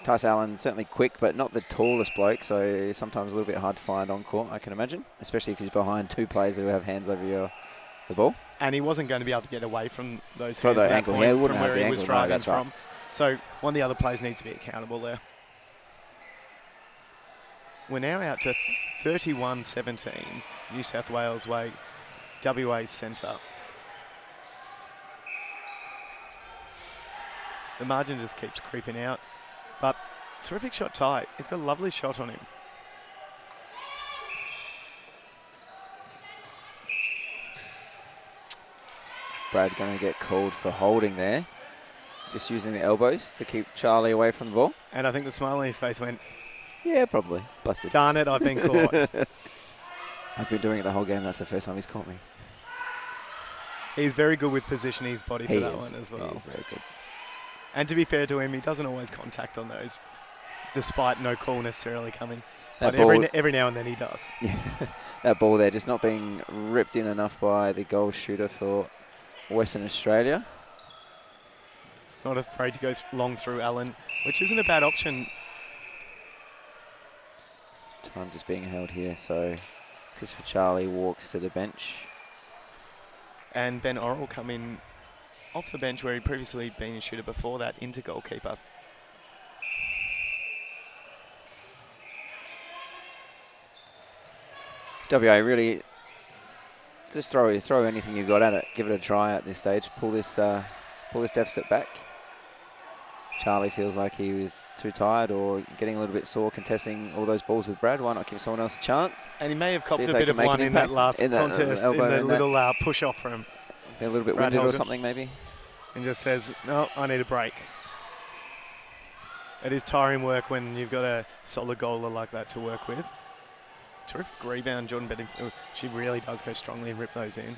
Speaker 1: Tyson Allen, certainly quick, but not the tallest bloke, so sometimes a little bit hard to find on court, I can imagine, especially if he's behind two players who have hands over the ball.
Speaker 2: And he wasn't going to be able to get away from those
Speaker 1: For
Speaker 2: hands
Speaker 1: the
Speaker 2: at that
Speaker 1: ankle,
Speaker 2: point
Speaker 1: yeah, he wouldn't
Speaker 2: from
Speaker 1: have
Speaker 2: where
Speaker 1: the
Speaker 2: he was
Speaker 1: ankle, no,
Speaker 2: driving
Speaker 1: that's right.
Speaker 2: from. So one of the other players needs to be accountable there. We're now out to 31-17, New South Wales way, WA centre. The margin just keeps creeping out, but terrific shot Ty. He's got a lovely shot on him.
Speaker 1: Brad going to get called for holding there. Just using the elbows to keep Charlie away from the ball.
Speaker 2: And I think the smile on his face went,
Speaker 1: Yeah, probably. Busted.
Speaker 2: darn it, I've been caught.
Speaker 1: I've been doing it the whole game. That's the first time he's caught me.
Speaker 2: He's very good with positioning his body for
Speaker 1: He
Speaker 2: that
Speaker 1: is.
Speaker 2: one as well.
Speaker 1: He is very good.
Speaker 2: And to be fair to him, he doesn't always contact on those, despite no call necessarily coming.
Speaker 1: That
Speaker 2: But
Speaker 1: ball,
Speaker 2: every now and then he does.
Speaker 1: that ball there just not being ripped in enough by the goal shooter for Western Australia.
Speaker 2: Not afraid to go long through Allen, which isn't a bad option.
Speaker 1: Time just being held here, so Christopher Charlie walks to the bench.
Speaker 2: And Ben Orr will come in off the bench where he'd previously been a shooter before that into goalkeeper.
Speaker 1: WA really just throw anything you've got at it. Give it a try at this stage. Pull this deficit back. Charlie feels like he was too tired or getting a little bit sore contesting all those balls with Brad. Why not give someone else a chance?
Speaker 2: And he may have copped
Speaker 1: See
Speaker 2: a
Speaker 1: if they
Speaker 2: bit
Speaker 1: can
Speaker 2: of
Speaker 1: make
Speaker 2: one
Speaker 1: an
Speaker 2: in that
Speaker 1: impact
Speaker 2: last
Speaker 1: in that,
Speaker 2: contest, in
Speaker 1: elbow
Speaker 2: the
Speaker 1: in that.
Speaker 2: little push off from him.
Speaker 1: Be a little bit
Speaker 2: Brad
Speaker 1: winded or
Speaker 2: Holden.
Speaker 1: something maybe.
Speaker 2: And just says, no, I need a break. It is tiring work when you've got a solid goaler like that to work with. Terrific rebound, Jordan Bedingfield. She really does go strongly and rip those in.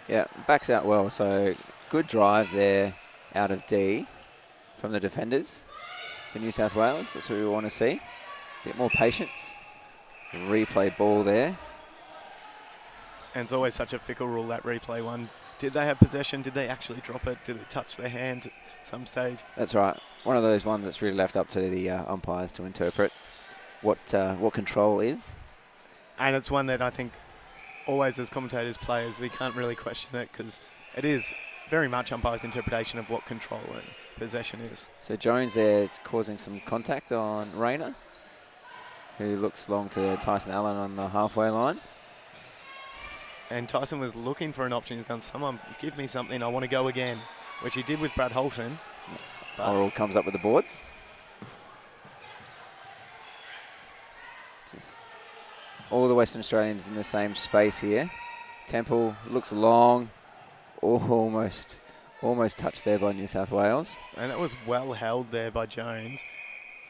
Speaker 1: Yeah, backs out well. So good drive there out of D from the defenders for New South Wales. That's what we want to see. A bit more patience. Replay ball there.
Speaker 2: And it's always such a fickle rule, that replay one. Did they have possession? Did they actually drop it? Did it touch their hands at some stage?
Speaker 1: That's right. One of those ones that's really left up to the umpires to interpret what control is.
Speaker 2: And it's one that I think always as commentators, players, we can't really question it because it is very much umpires' interpretation of what control and possession is.
Speaker 1: So Jones there is causing some contact on Rayner, who looks long to Tyson Allen on the halfway line.
Speaker 2: And Tyson was looking for an option. He's gone, someone give me something, I want to go again, which he did with Brad Holton. But
Speaker 1: Oral comes up with the boards. Just all the Western Australians in the same space here. Temple looks long, almost touched there by New South Wales.
Speaker 2: And that was well held there by Jones.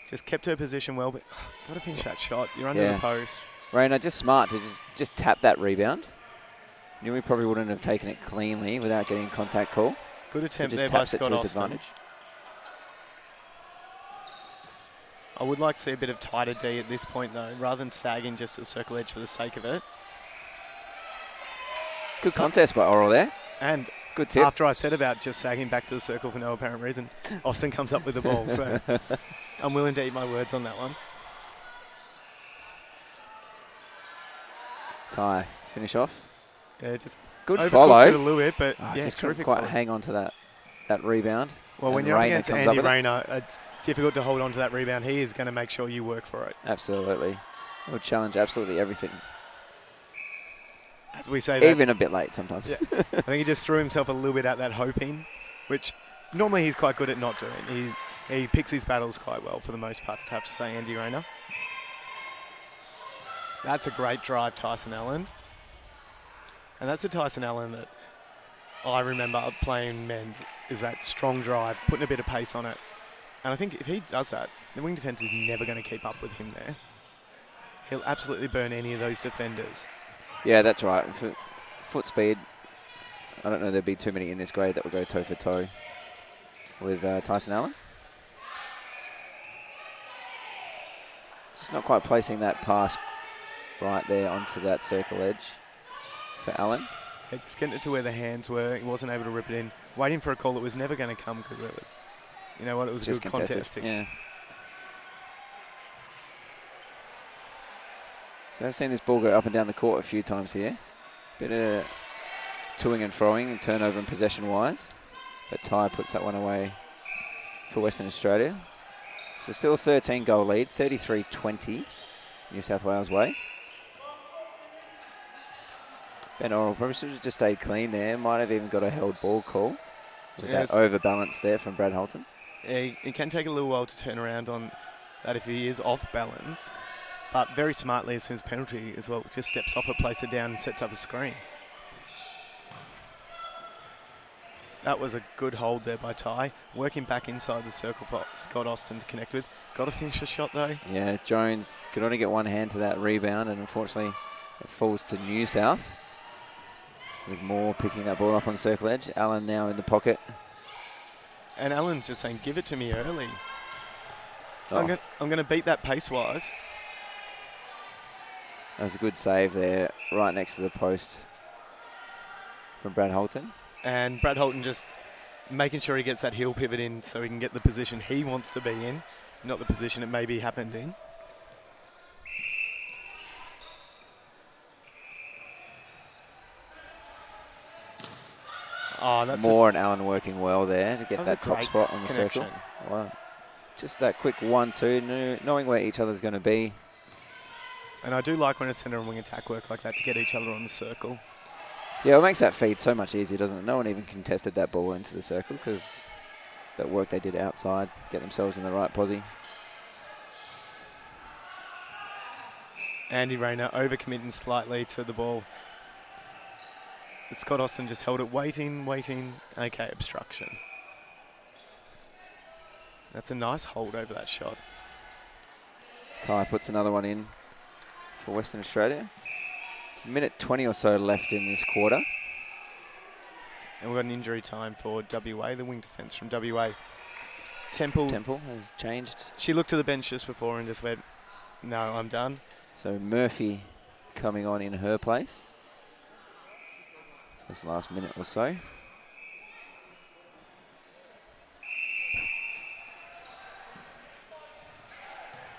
Speaker 2: Just kept her position well, but got to finish that shot. You're under
Speaker 1: Yeah.
Speaker 2: the post.
Speaker 1: Rayner just smart to just tap that rebound. Knew he probably wouldn't have taken it cleanly without getting a contact call.
Speaker 2: Good attempt
Speaker 1: just
Speaker 2: there by
Speaker 1: taps it to
Speaker 2: Scott
Speaker 1: his
Speaker 2: Austin.
Speaker 1: advantage.
Speaker 2: I would like to see a bit of tighter D at this point, though, rather than sagging just at circle edge for the sake of it.
Speaker 1: Good contest by Oral there.
Speaker 2: And
Speaker 1: Good tip.
Speaker 2: after I said about just sagging back to the circle for no apparent reason, Austin comes up with the ball. So I'm willing to eat my words on that one.
Speaker 1: Ty, finish off.
Speaker 2: Yeah, just
Speaker 1: Good
Speaker 2: overcooked
Speaker 1: follow.
Speaker 2: it a little bit, but
Speaker 1: Oh,
Speaker 2: yeah,
Speaker 1: just couldn't
Speaker 2: terrific
Speaker 1: quite
Speaker 2: follow.
Speaker 1: hang on to that rebound.
Speaker 2: Well, when
Speaker 1: And
Speaker 2: you're up
Speaker 1: Rayner
Speaker 2: against
Speaker 1: comes
Speaker 2: Andy
Speaker 1: up with it.
Speaker 2: Rayner, it's difficult to hold on to that rebound. He is going to make sure you work for it.
Speaker 1: Absolutely. He'll challenge absolutely everything.
Speaker 2: As we say that,
Speaker 1: Even a bit late sometimes.
Speaker 2: Yeah. I think he just threw himself a little bit at that hoping, which normally he's quite good at not doing. He picks his battles quite well for the most part, I'd have to say, Andy Rayner. That's a great drive, Tyson Allen. And that's a Tyson Allen that I remember playing men's, is that strong drive, putting a bit of pace on it. And I think if he does that, the wing defence is never going to keep up with him there. He'll absolutely burn any of those defenders.
Speaker 1: Yeah, that's right. For foot speed, I don't know there'd be too many in this grade that would go toe for toe with Tyson Allen. Just not quite placing that pass right there onto that circle edge for Allen.
Speaker 2: Yeah, just getting it to where the hands were. He wasn't able to rip it in. Waiting for a call that was never going to come because it was, you know what, it was
Speaker 1: Just
Speaker 2: good
Speaker 1: contested.
Speaker 2: contesting.
Speaker 1: Yeah. So I've seen this ball go up and down the court a few times here. Bit of toing and froing and turnover and possession wise. But Ty puts that one away for Western Australia. So still a 13 goal lead, 33-20 New South Wales way. Ben Oral probably should have just stayed clean there. Might have even got a held ball call with
Speaker 2: Yeah,
Speaker 1: that overbalance there from Brad Holton.
Speaker 2: Yeah, it can take a little while to turn around on that if he is off balance. But very smartly, as soon as penalty as well, just steps off it, places it down and sets up a screen. That was a good hold there by Ty. Working back inside the circle for Scott Austin to connect with. Got to finish the shot though.
Speaker 1: Yeah, Jones could only get one hand to that rebound, and unfortunately it falls to New South. With Moore picking that ball up on circle edge. Allen now in the pocket.
Speaker 2: And Allen's just saying, give it to me early.
Speaker 1: Oh,
Speaker 2: I'm going to beat that pace-wise.
Speaker 1: that was a good save there, right next to the post from Brad Holton.
Speaker 2: And Brad Holton just making sure he gets that heel pivot in so he can get the position he wants to be in, not the position it maybe happened in. Oh, that's
Speaker 1: Moore and Allen working well there to get
Speaker 2: was
Speaker 1: that
Speaker 2: a
Speaker 1: top
Speaker 2: great
Speaker 1: spot on the
Speaker 2: connection.
Speaker 1: circle. Wow. Just that quick 1-2, knowing where each other's going to be.
Speaker 2: And I do like when a centre and wing attack work like that to get each other on the circle.
Speaker 1: Yeah, it makes that feed so much easier, doesn't it? No one even contested that ball into the circle because that work they did outside, get themselves in the right posse.
Speaker 2: Andy Rayner overcommitting slightly to the ball. Scott Austin just held it, waiting. Okay, obstruction. That's a nice hold over that shot.
Speaker 1: Ty puts another one in for Western Australia. Minute 20 or so left in this quarter.
Speaker 2: And we've got an injury time for WA, the wing defence from WA. Temple,
Speaker 1: Has changed.
Speaker 2: she looked to the bench just before and just went, no, I'm done.
Speaker 1: So Murphy coming on in her place. This last minute or so.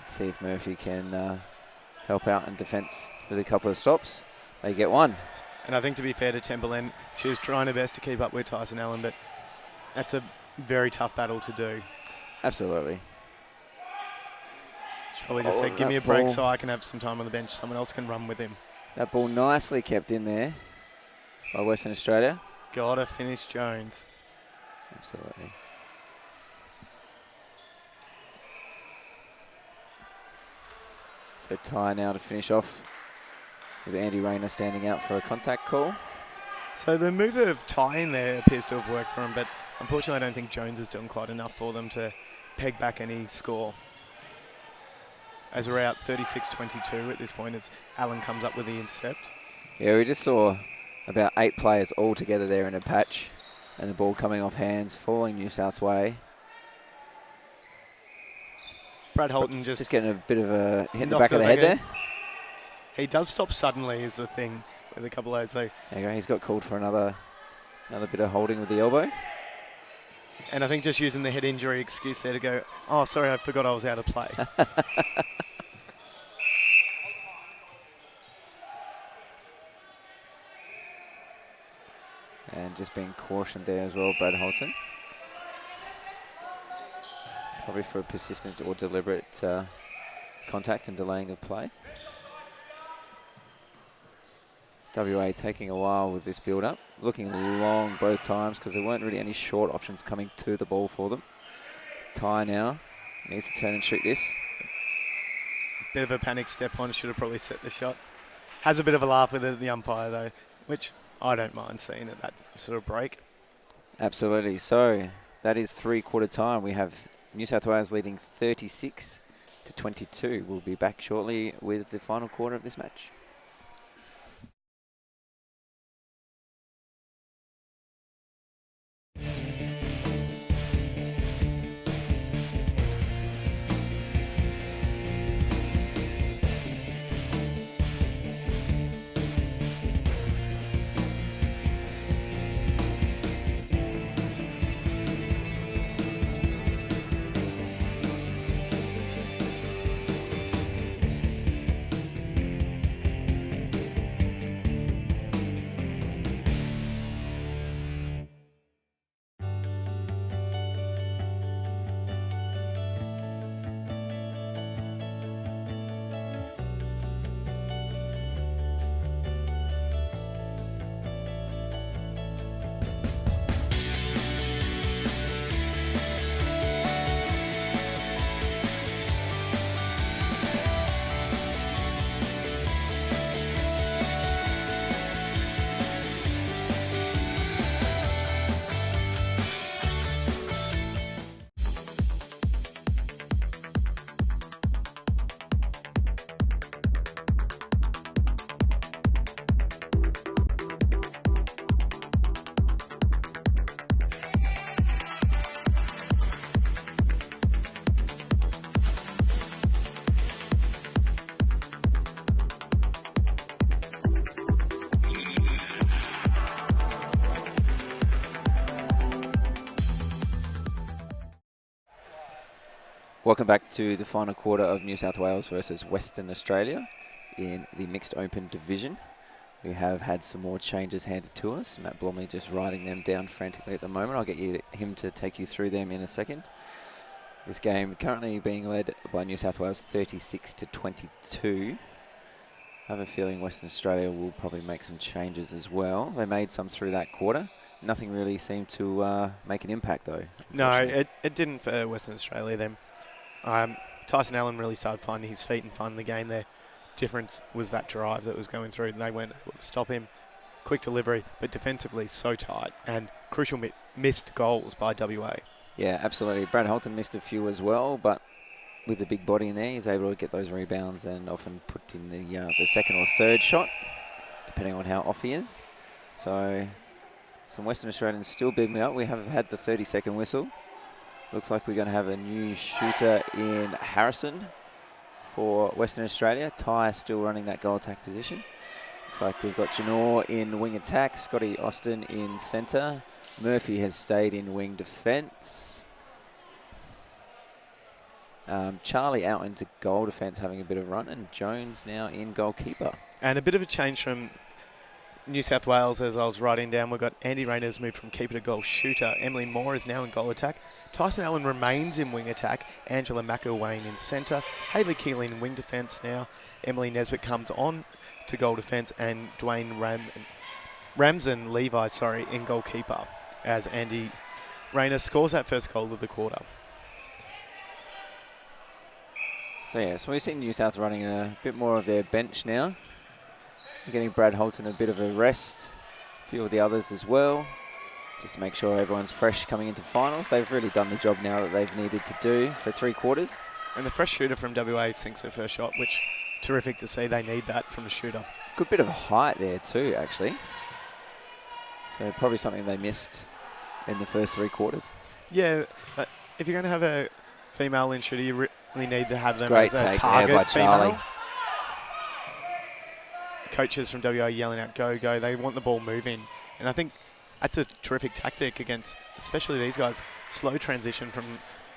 Speaker 1: Let's see if Murphy can help out in defence with a couple of stops. They get one.
Speaker 2: And I think to be fair to Temple, and she was trying her best to keep up with Tyson Allen, but that's a very tough battle to do.
Speaker 1: Absolutely.
Speaker 2: She probably just said, give me a break so I can have some time on the bench. Someone else can run with him.
Speaker 1: That ball nicely kept in there by Western Australia.
Speaker 2: Gotta finish Jones.
Speaker 1: Absolutely. So Ty now to finish off with Andy Rayner standing out for a contact call.
Speaker 2: So the move of Ty in there appears to have worked for him, but unfortunately I don't think Jones is doing quite enough for them to peg back any score. As we're out 36-22 at this point as Allen comes up with the intercept.
Speaker 1: Yeah, we just saw about 8 players all together there in a patch And the ball coming off hands, falling New South way.
Speaker 2: Brad Holton just
Speaker 1: getting a bit of a hit in the
Speaker 2: knocked
Speaker 1: back of the head there.
Speaker 2: He does stop suddenly is the thing with a couple of those. So.
Speaker 1: There you go. He's got called for another bit of holding with the elbow.
Speaker 2: And I think just using the head injury excuse there to go, oh, sorry, I forgot I was out of play.
Speaker 1: And just being cautioned there as well, Brad Holton. Probably for a persistent or deliberate contact and delaying of play. WA taking a while with this build-up. Looking long both times because there weren't really any short options coming to the ball for them. Ty now needs to turn and shoot this.
Speaker 2: Bit of a panic step on, should have probably set the shot. Has a bit of a laugh with it, the umpire though, which I don't mind seeing at that sort of break.
Speaker 1: Absolutely. So that is 3/4 time. We have New South Wales leading 36-22. We'll be back shortly with the final quarter of this match. Welcome back to the final quarter of New South Wales versus Western Australia in the Mixed Open Division. We have had some more changes handed to us. Matt Blomley just writing them down frantically at the moment. I'll get him to take you through them in a second. This game currently being led by New South Wales 36-22. I have a feeling Western Australia will probably make some changes as well. They made some through that quarter. Nothing really seemed to make an impact though.
Speaker 2: No, it didn't for Western Australia then. Tyson Allen really started finding his feet and finding the game there. Difference was that drive that was going through. They weren't able to stop him. Quick delivery, but defensively so tight and crucial missed goals by WA.
Speaker 1: Yeah, absolutely. Brad Holton missed a few as well, but with the big body in there, he's able to get those rebounds and often put in the second or third shot, depending on how off he is. So some Western Australians still bigging up. We have had the 30-second whistle. Looks like we're going to have a new shooter in Harrison for Western Australia. Ty still running that goal attack position. Looks like we've got Janor in wing attack, Scotty Austin in centre. Murphy has stayed in wing defence. Charlie out into goal defence having a bit of run, and Jones now in goalkeeper.
Speaker 2: And a bit of a change from New South Wales, as I was writing down. We've got Andy Rayner's moved from keeper to goal shooter. Emily Moore is now in goal attack. Tyson Allen remains in wing attack. Angela McIlwain in centre. Hayley Keeling in wing defence now. Emily Nesbitt comes on to goal defence, and Dwayne Ramsden Levi, in goalkeeper, as Andy Rayner scores that first goal of the quarter.
Speaker 1: So we've seen New South running a bit more of their bench now. Getting Brad Holton a bit of a rest, a few of the others as well, just to make sure everyone's fresh coming into finals. They've really done the job now that they've needed to do for 3 quarters.
Speaker 2: And the fresh shooter from WA sinks their first shot, which terrific to see. They need that from a shooter.
Speaker 1: Good bit of height there too, actually. So probably something they missed in the first 3 quarters.
Speaker 2: Yeah, if you're going to have a female in shooter, you really need to have them
Speaker 1: Great
Speaker 2: as a
Speaker 1: take
Speaker 2: target
Speaker 1: there by
Speaker 2: female.
Speaker 1: Charlie.
Speaker 2: Coaches from WA yelling out, go, go. They want the ball moving. And I think that's a terrific tactic against, especially these guys, slow transition from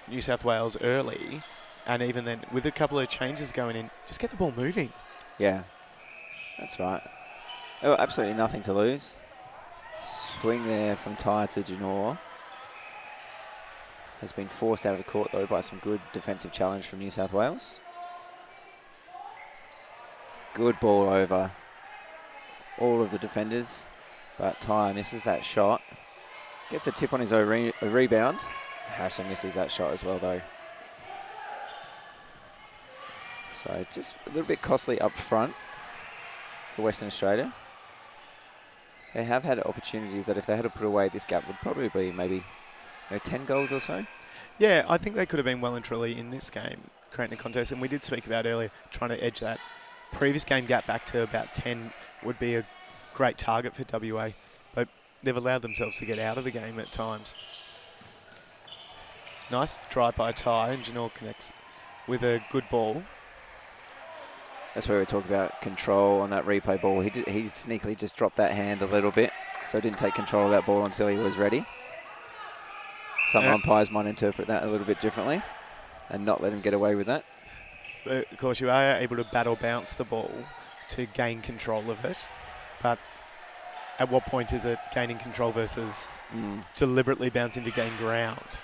Speaker 2: New South Wales early. And even then, with a couple of changes going in, just get the ball moving.
Speaker 1: Yeah, that's right. Oh, absolutely nothing to lose. Swing there from Ty to Janor. Has been forced out of the court, though, by some good defensive challenge from New South Wales. Good ball over all of the defenders, but Ty misses that shot. Gets the tip on his own rebound. Harrison misses that shot as well, though. So just a little bit costly up front for Western Australia. They have had opportunities that if they had to put away, this gap would probably be maybe 10 goals or so.
Speaker 2: Yeah, I think they could have been well and truly in this game, creating a contest. And we did speak about earlier, trying to edge that previous game gap back to about 10 would be a great target for WA. But they've allowed themselves to get out of the game at times. Nice drive by Ty, and Janor connects with a good ball.
Speaker 1: That's where we talk about control on that replay ball. He sneakily just dropped that hand a little bit, so didn't take control of that ball until he was ready. Some umpires might interpret that a little bit differently and not let him get away with that.
Speaker 2: But of course, you are able to battle bounce the ball to gain control of it. But at what point is it gaining control versus deliberately bouncing to gain ground?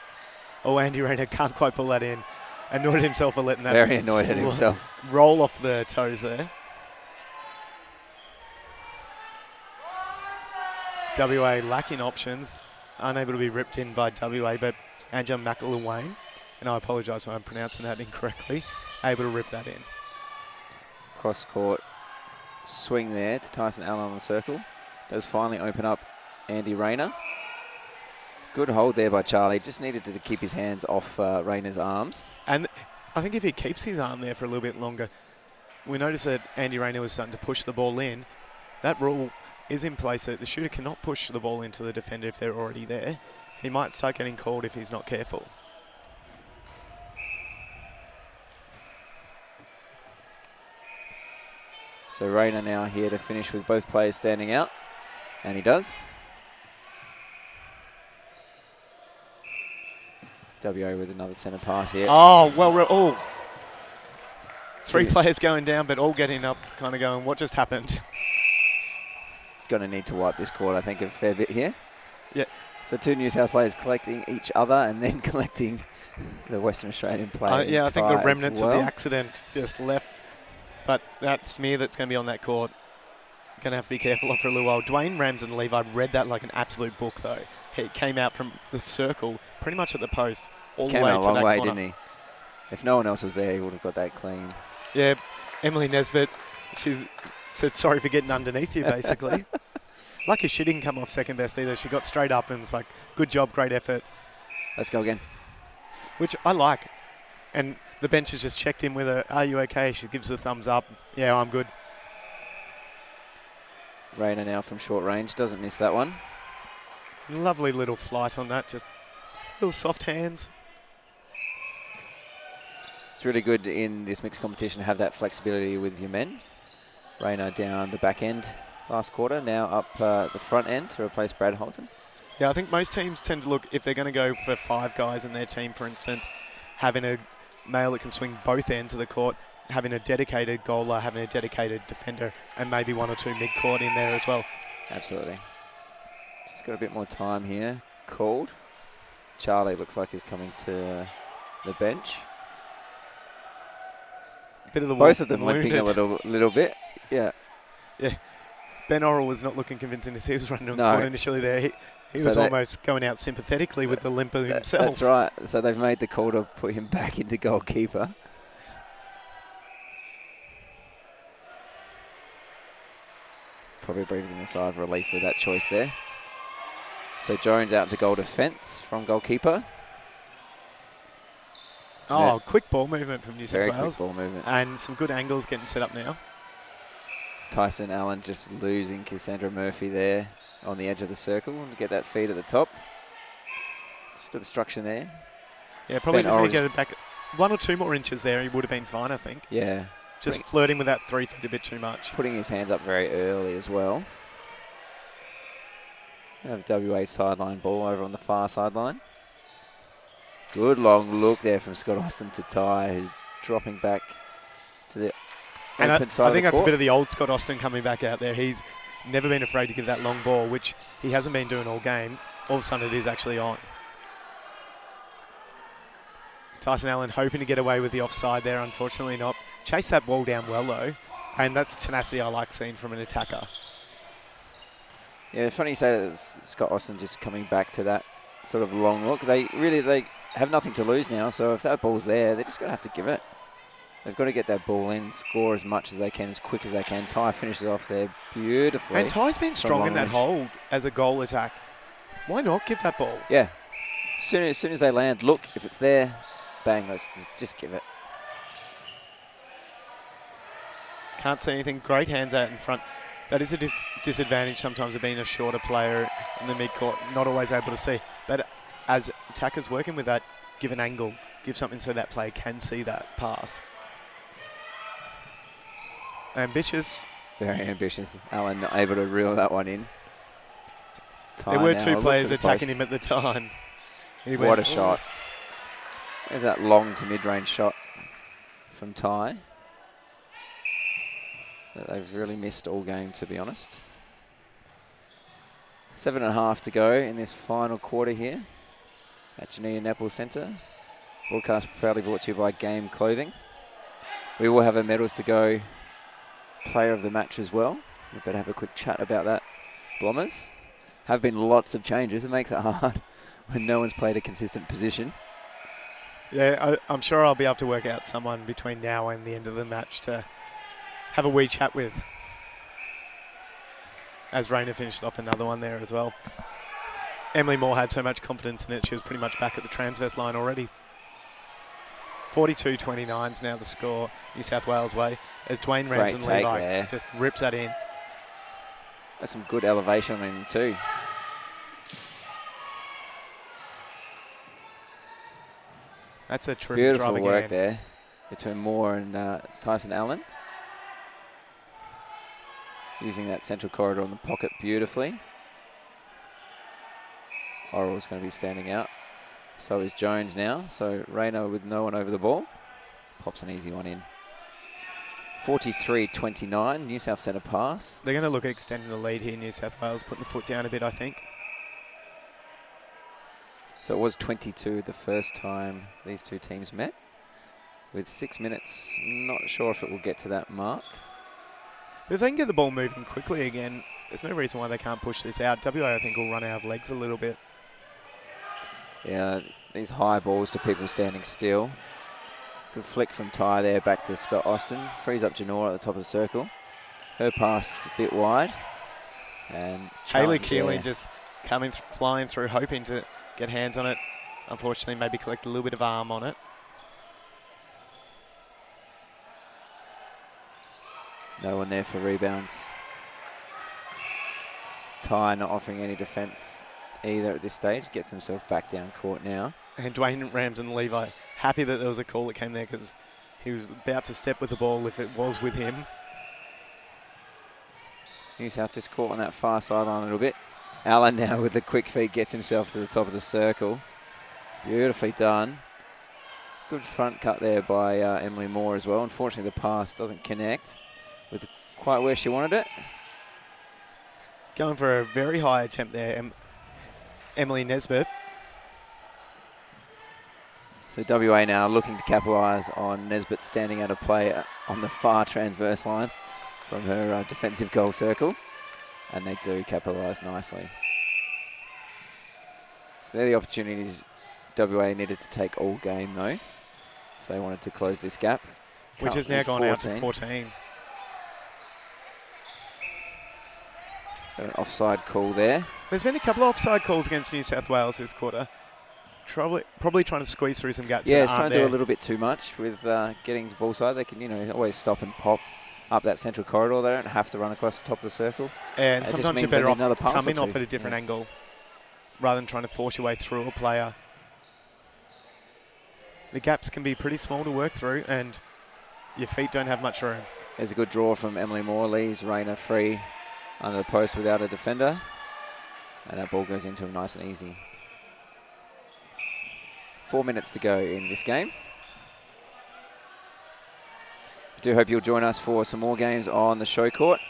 Speaker 2: Oh, Andy Rayner can't quite pull that in. Annoyed himself for letting that
Speaker 1: very annoyed at himself.
Speaker 2: Roll off the toes there. WA lacking options, unable to be ripped in by WA, but Anja McIlwain, and I apologise if I'm pronouncing that incorrectly, able to rip that in.
Speaker 1: Cross court swing there to Tyson Allen on the circle. Does finally open up Andy Rayner. Good hold there by Charlie. Just needed to keep his hands off Rayner's arms.
Speaker 2: And I think if he keeps his arm there for a little bit longer, we noticed that Andy Rayner was starting to push the ball in. That rule is in place that the shooter cannot push the ball into the defender if they're already there. He might start getting called if he's not careful.
Speaker 1: So Rayner now here to finish with both players standing out. And he does. WA with another centre pass here.
Speaker 2: Oh, well, three players going down, but all getting up, kind of going, what just happened?
Speaker 1: Going to need to wipe this court, I think, a fair bit here.
Speaker 2: Yeah.
Speaker 1: So 2 New South players collecting each other and then collecting the Western Australian player.
Speaker 2: Yeah, I think the remnants of the accident just left. But that smear that's going to be on that court, going to have to be careful of for a little while. Dwayne Ramsden-Levi read that like an absolute book, though. He came out from the circle, pretty much at the post, all the way to that corner.
Speaker 1: Came out a long way, didn't he? If no one else was there, he would have got that clean.
Speaker 2: Yeah, Emily Nesbitt, she's said sorry for getting underneath you, basically. Lucky she didn't come off second best either. She got straight up and was like, good job, great effort.
Speaker 1: Let's go again.
Speaker 2: Which I like. And the bench has just checked in with her, are you okay? She gives the thumbs up. Yeah, I'm good.
Speaker 1: Rayner now from short range, doesn't miss that one.
Speaker 2: Lovely little flight on that, just little soft hands.
Speaker 1: It's really good in this mixed competition to have that flexibility with your men. Rayner down the back end last quarter, now up the front end to replace Brad Holton.
Speaker 2: Yeah, I think most teams tend to look, if they're going to go for 5 guys in their team, for instance, having a male that can swing both ends of the court, having a dedicated goaler, having a dedicated defender, and maybe 1 or 2 mid-court in there as well.
Speaker 1: Absolutely. Just got a bit more time here. Called. Charlie looks like he's coming to the bench.
Speaker 2: Bit of the
Speaker 1: both of them limping a little bit. Yeah.
Speaker 2: Yeah. Ben Orrell was not looking convincing as he was running on court initially there. He was almost going out sympathetically with the limper himself.
Speaker 1: That's right. So they've made the call to put him back into goalkeeper. Probably breathing a sigh of relief with that choice there. So Jones out to goal defence from goalkeeper.
Speaker 2: Oh, quick ball movement from New South Wales.
Speaker 1: Very quick ball movement.
Speaker 2: And some good angles getting set up now.
Speaker 1: Tyson Allen just losing Cassandra Murphy there on the edge of the circle to get that feed at the top. Just obstruction there.
Speaker 2: Yeah, probably
Speaker 1: Ben
Speaker 2: just need
Speaker 1: Orange-
Speaker 2: to get it back 1 or 2 more inches there. He would have been fine, I think.
Speaker 1: Yeah.
Speaker 2: Just flirting with that 3 feet a bit too much.
Speaker 1: Putting his hands up very early as well. We have WA sideline ball over on the far sideline. Good long look there from Scott Austin to Ty, who's dropping back to the open side
Speaker 2: I
Speaker 1: of
Speaker 2: think
Speaker 1: the
Speaker 2: that's a
Speaker 1: court.
Speaker 2: bit of the old Scott Austin coming back out there. He's never been afraid to give that long ball, which he hasn't been doing all game. All of a sudden it is actually on. Tyson Allen hoping to get away with the offside there, unfortunately not. Chased that ball down well though, and that's tenacity I like seeing from an attacker.
Speaker 1: Yeah, funny you say that it's Scott Austin just coming back to that sort of long look. They have nothing to lose now, so if that ball's there, they're just going to have to give it. They've got to get that ball in, score as much as they can, as quick as they can. Ty finishes off there beautifully.
Speaker 2: And Ty's been strong in that
Speaker 1: range.
Speaker 2: hold as a goal attack. Why not give that ball?
Speaker 1: Yeah. As soon as they land, look, if it's there, bang, let's just give it.
Speaker 2: Can't see anything. Great hands out in front. That is a disadvantage sometimes of being a shorter player in the mid-court, not always able to see. But as attackers working with that, give an angle, give something so that player can see that pass. Ambitious.
Speaker 1: Very ambitious. Allen not able to reel that one in. Ty
Speaker 2: There were
Speaker 1: now,
Speaker 2: 2
Speaker 1: look to
Speaker 2: players
Speaker 1: the
Speaker 2: attacking
Speaker 1: post.
Speaker 2: him at the time. He
Speaker 1: What
Speaker 2: went,
Speaker 1: a shot. There's that long to mid-range shot from Ty that they've really missed all game, to be honest. 7.5 to go in this final quarter here at Geneva Netball Centre. Broadcast proudly brought to you by Game Clothing. We will have a medals to go player of the match as well. We better have a quick chat about that. Blommers. Have been lots of changes. It makes it hard when no one's played a consistent position.
Speaker 2: Yeah, I'm sure I'll be able to work out someone between now and the end of the match to have a wee chat with. As Raina finished off another one there as well. Emily Moore had so much confidence in it, she was pretty much back at the transverse line already. 42-29 is now the score, New South Wales way, as Dwayne Rams and
Speaker 1: take
Speaker 2: Levi
Speaker 1: there.
Speaker 2: just rips that in.
Speaker 1: That's some good elevation on him too.
Speaker 2: That's a terrific
Speaker 1: Beautiful
Speaker 2: drive
Speaker 1: work
Speaker 2: again.
Speaker 1: there between Moore and Tyson Allen. Using that central corridor in the pocket beautifully. Oral's going to be standing out. So is Jones now. So Rayner with no one over the ball. Pops an easy one in. 43-29, New South Centre pass.
Speaker 2: They're going to look at extending the lead here, New South Wales, putting the foot down a bit, I think.
Speaker 1: So it was 22 the first time these two teams met. With 6 minutes, not sure if it will get to that mark.
Speaker 2: But if they can get the ball moving quickly again, there's no reason why they can't push this out. WA, I think, will run out of legs a little bit.
Speaker 1: Yeah, these high balls to people standing still. Good flick from Ty there back to Scott Austin. Frees up Janora at the top of the circle. Her pass a bit wide. And
Speaker 2: Hayley
Speaker 1: challenge
Speaker 2: Keeling
Speaker 1: there.
Speaker 2: just coming, flying through, hoping to get hands on it. Unfortunately, maybe collect a little bit of arm on it.
Speaker 1: No one there for rebounds. Ty not offering any defence either at this stage. Gets himself back down court now.
Speaker 2: And Dwayne Rams and Levi happy that there was a call that came there because he was about to step with the ball if it was with him.
Speaker 1: New South just caught on that far sideline a little bit. Allen now with the quick feet gets himself to the top of the circle. Beautifully done. Good front cut there by Emily Moore as well. Unfortunately, the pass doesn't connect with quite where she wanted it.
Speaker 2: Going for a very high attempt there, Emily Nesbitt.
Speaker 1: So WA now looking to capitalise on Nesbitt standing out of play on the far transverse line from her defensive goal circle. And they do capitalise nicely. So they're the opportunities WA needed to take all game though, if they wanted to close this gap.
Speaker 2: Which has now gone out to 14.
Speaker 1: Got an offside call there.
Speaker 2: There's been a couple of offside calls against New South Wales this quarter. Probably trying to squeeze through some gaps.
Speaker 1: Yeah, it's trying to do a little bit too much with getting to ball side. They can, always stop and pop up that central corridor. They don't have to run across the top of the circle.
Speaker 2: And
Speaker 1: It just
Speaker 2: sometimes you're
Speaker 1: means they
Speaker 2: better
Speaker 1: need
Speaker 2: off
Speaker 1: another pass or
Speaker 2: coming off
Speaker 1: two.
Speaker 2: at a different
Speaker 1: Yeah.
Speaker 2: angle rather than trying to force your way through a player. the gaps can be pretty small to work through, and your feet don't have much room.
Speaker 1: There's a good draw from Emily Moore. Leaves Rayner free under the post without a defender. And that ball goes into him nice and easy. 4 minutes to go in this game. I do hope you'll join us for some more games on the show court.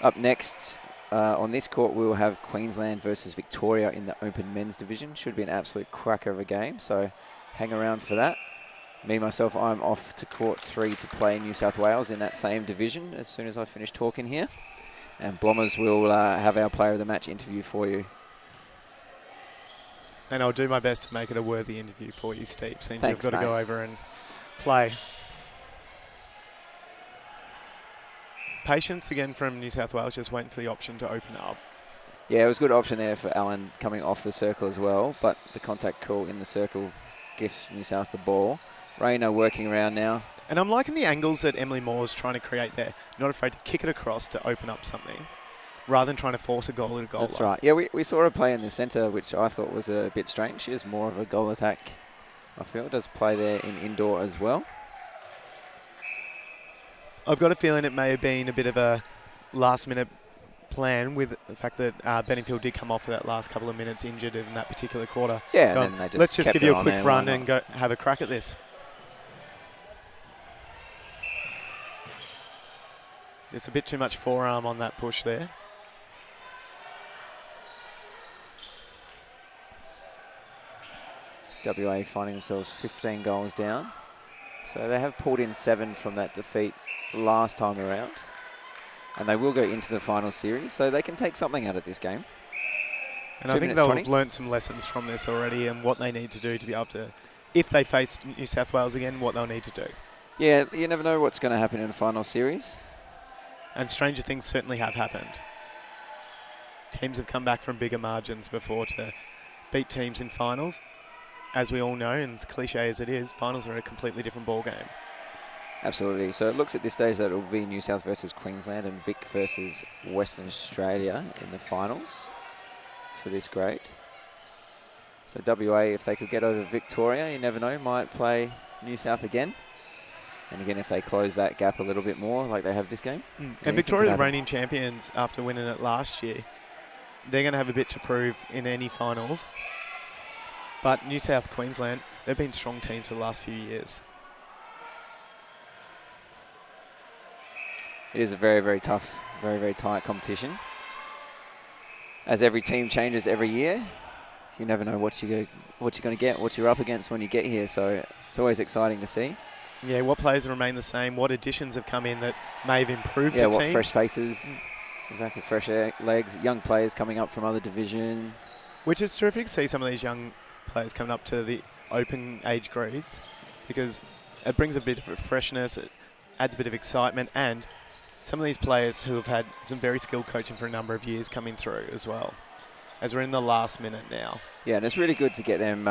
Speaker 1: Up next on this court, we'll have Queensland versus Victoria in the Open Men's Division. Should be an absolute cracker of a game, so hang around for that. Me, myself, I'm off to court 3 to play New South Wales in that same division as soon as I finish talking here. And Blommers will have our player of the match interview for you.
Speaker 2: And I'll do my best to make it a worthy interview for you, Steve. Seems
Speaker 1: Thanks,
Speaker 2: you've got to go over and play. Patience again from New South Wales, just waiting for the option to open up.
Speaker 1: Yeah, it was a good option there for Allen coming off the circle as well, but the contact call in the circle gives New South the ball. Rayner working around now.
Speaker 2: And I'm liking the angles that Emily Moore's trying to create there. Not afraid to kick it across to open up something, rather than trying to force a goal at a goal line.
Speaker 1: That's right. Yeah, we saw her play in the centre, which I thought was a bit strange. She is more of a goal attack, I feel. Does play there in indoor as well.
Speaker 2: I've got a feeling it may have been a bit of a last-minute plan with the fact that Benningfield did come off for that last couple of minutes injured in that particular quarter.
Speaker 1: Yeah, and then they just
Speaker 2: let's just
Speaker 1: kept
Speaker 2: give you
Speaker 1: her
Speaker 2: a
Speaker 1: on
Speaker 2: quick
Speaker 1: there,
Speaker 2: run
Speaker 1: why
Speaker 2: and go have a crack at this. Just a bit too much forearm on that push there.
Speaker 1: WA finding themselves 15 goals down. So they have pulled in 7 from that defeat last time around. And they will go into the final series, so they can take something out of this game.
Speaker 2: And I think they'll have learnt some lessons from this already and what they need to do to be able to, if they face New South Wales again, what they'll need to do.
Speaker 1: Yeah, you never know what's going to happen in a final series.
Speaker 2: And stranger things certainly have happened. Teams have come back from bigger margins before to beat teams in finals. As we all know, and as cliche as it is, finals are a completely different ball game.
Speaker 1: Absolutely. So it looks at this stage that it will be New South versus Queensland and Vic versus Western Australia in the finals for this grade. So WA, if they could get over Victoria, you never know, might play New South again. And again, if they close that gap a little bit more, like they have this game.
Speaker 2: And Victoria, the reigning champions, after winning it last year, they're going to have a bit to prove in any finals. But New South Queensland, they've been strong teams for the last few years.
Speaker 1: It is a very, very tough, very, very tight competition. As every team changes every year, you never know what you're going to get, what you're up against when you get here. So it's always exciting to see.
Speaker 2: Yeah, what players remain the same? What additions have come in that may have improved
Speaker 1: the
Speaker 2: the
Speaker 1: team?
Speaker 2: team?
Speaker 1: Yeah, what fresh faces, exactly, fresh legs, young players coming up from other divisions.
Speaker 2: Which is terrific to see some of these young players coming up to the open age grades, because it brings a bit of freshness, it adds a bit of excitement, and some of these players who have had some very skilled coaching for a number of years coming through as well, as we're in the last minute now.
Speaker 1: Yeah, and it's really good to get them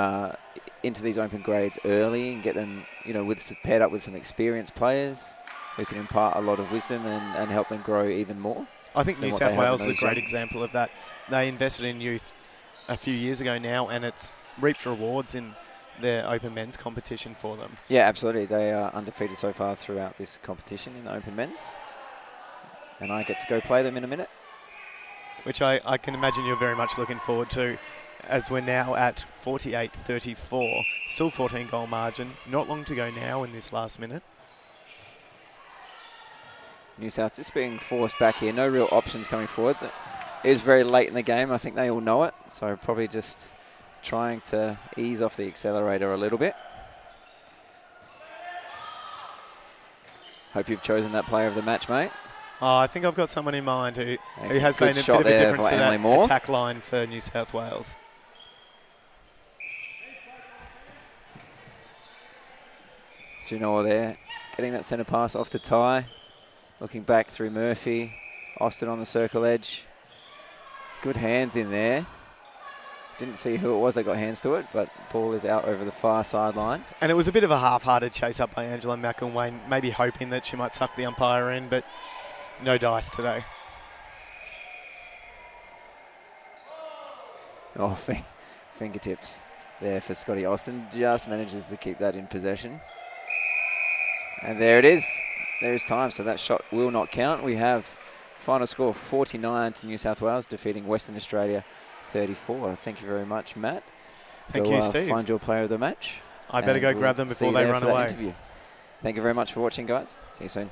Speaker 1: into these open grades early and get them, paired up with some experienced players who can impart a lot of wisdom and help them grow even more.
Speaker 2: I think New South Wales is a great example of that. They invested in youth a few years ago now, and it's reaped rewards in their Open Men's competition for them.
Speaker 1: Yeah, absolutely. They are undefeated so far throughout this competition in the Open Men's. And I get to go play them in a minute.
Speaker 2: Which I can imagine you're very much looking forward to, as we're now at 48-34. Still 14-goal margin. Not long to go now in this last minute.
Speaker 1: New South just being forced back here. No real options coming forward. It is very late in the game. I think they all know it. So probably just trying to ease off the accelerator a little bit. Hope you've chosen that player of the match, mate.
Speaker 2: Oh, I think I've got someone in mind who has
Speaker 1: been
Speaker 2: a bit of a difference to that attack line for New South Wales.
Speaker 1: Junor there, getting that centre pass off to Ty. Looking back through Murphy. Austin on the circle edge. Good hands in there. Didn't see who it was that got hands to it, but ball is out over the far sideline.
Speaker 2: And it was a bit of a half-hearted chase up by Angela McIlwain, maybe hoping that she might suck the umpire in, but no dice today.
Speaker 1: Oh, fingertips. there for Scotty Austin. Just manages to keep that in possession. And there it is. There's time, so that shot will not count. We have final score 49 to New South Wales, defeating Western Australia 34. Thank you very much, Matt.
Speaker 2: Thank you, Steve.
Speaker 1: Find your player of the match.
Speaker 2: I better go grab them before they run away.
Speaker 1: Interview. Thank you very much for watching, guys. See you soon.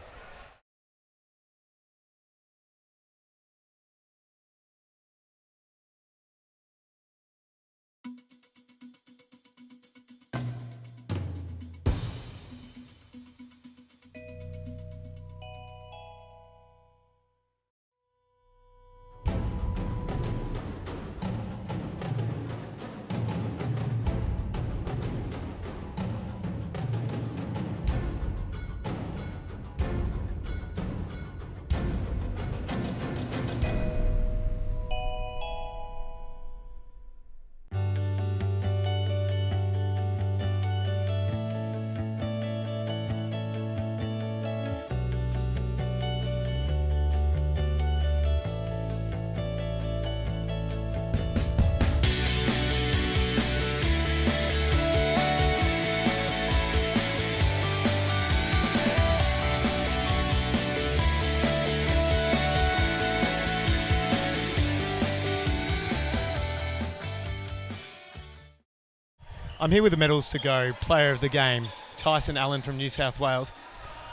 Speaker 2: I'm here with the medals to go, player of the game, Tyson Allen from New South Wales.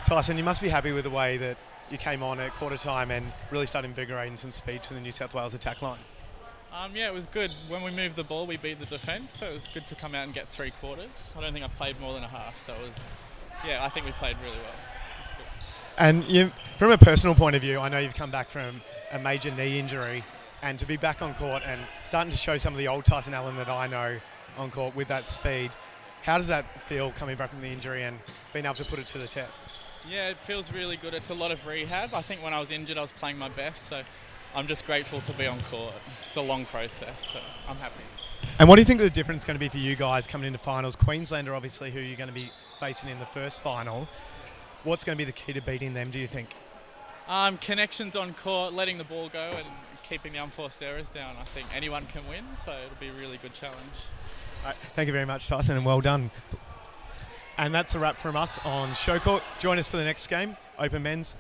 Speaker 2: Tyson, you must be happy with the way that you came on at quarter time and really started invigorating some speed to the New South Wales attack line.
Speaker 4: Yeah, it was good. When we moved the ball, we beat the defence, so it was good to come out and get 3 quarters. I don't think I played more than a half, so it was, I think we played really well. It's good.
Speaker 2: And from a personal point of view, I know you've come back from a major knee injury, and to be back on court and starting to show some of the old Tyson Allen that I know on court with that speed. How does that feel coming back from the injury and being able to put it to the test?
Speaker 4: Yeah, it feels really good. It's a lot of rehab. I think when I was injured, I was playing my best, so I'm just grateful to be on court. It's a long process, so I'm happy.
Speaker 2: And what do you think the difference is going to be for you guys coming into finals? Queensland are obviously who you're going to be facing in the first final. What's going to be the key to beating them, do you think?
Speaker 4: Connections on court, letting the ball go and keeping the unforced errors down. I think anyone can win, so it'll be a really good challenge.
Speaker 2: Right, thank you very much, Tyson, and well done. And that's a wrap from us on Show Court. Join us for the next game, Open Men's.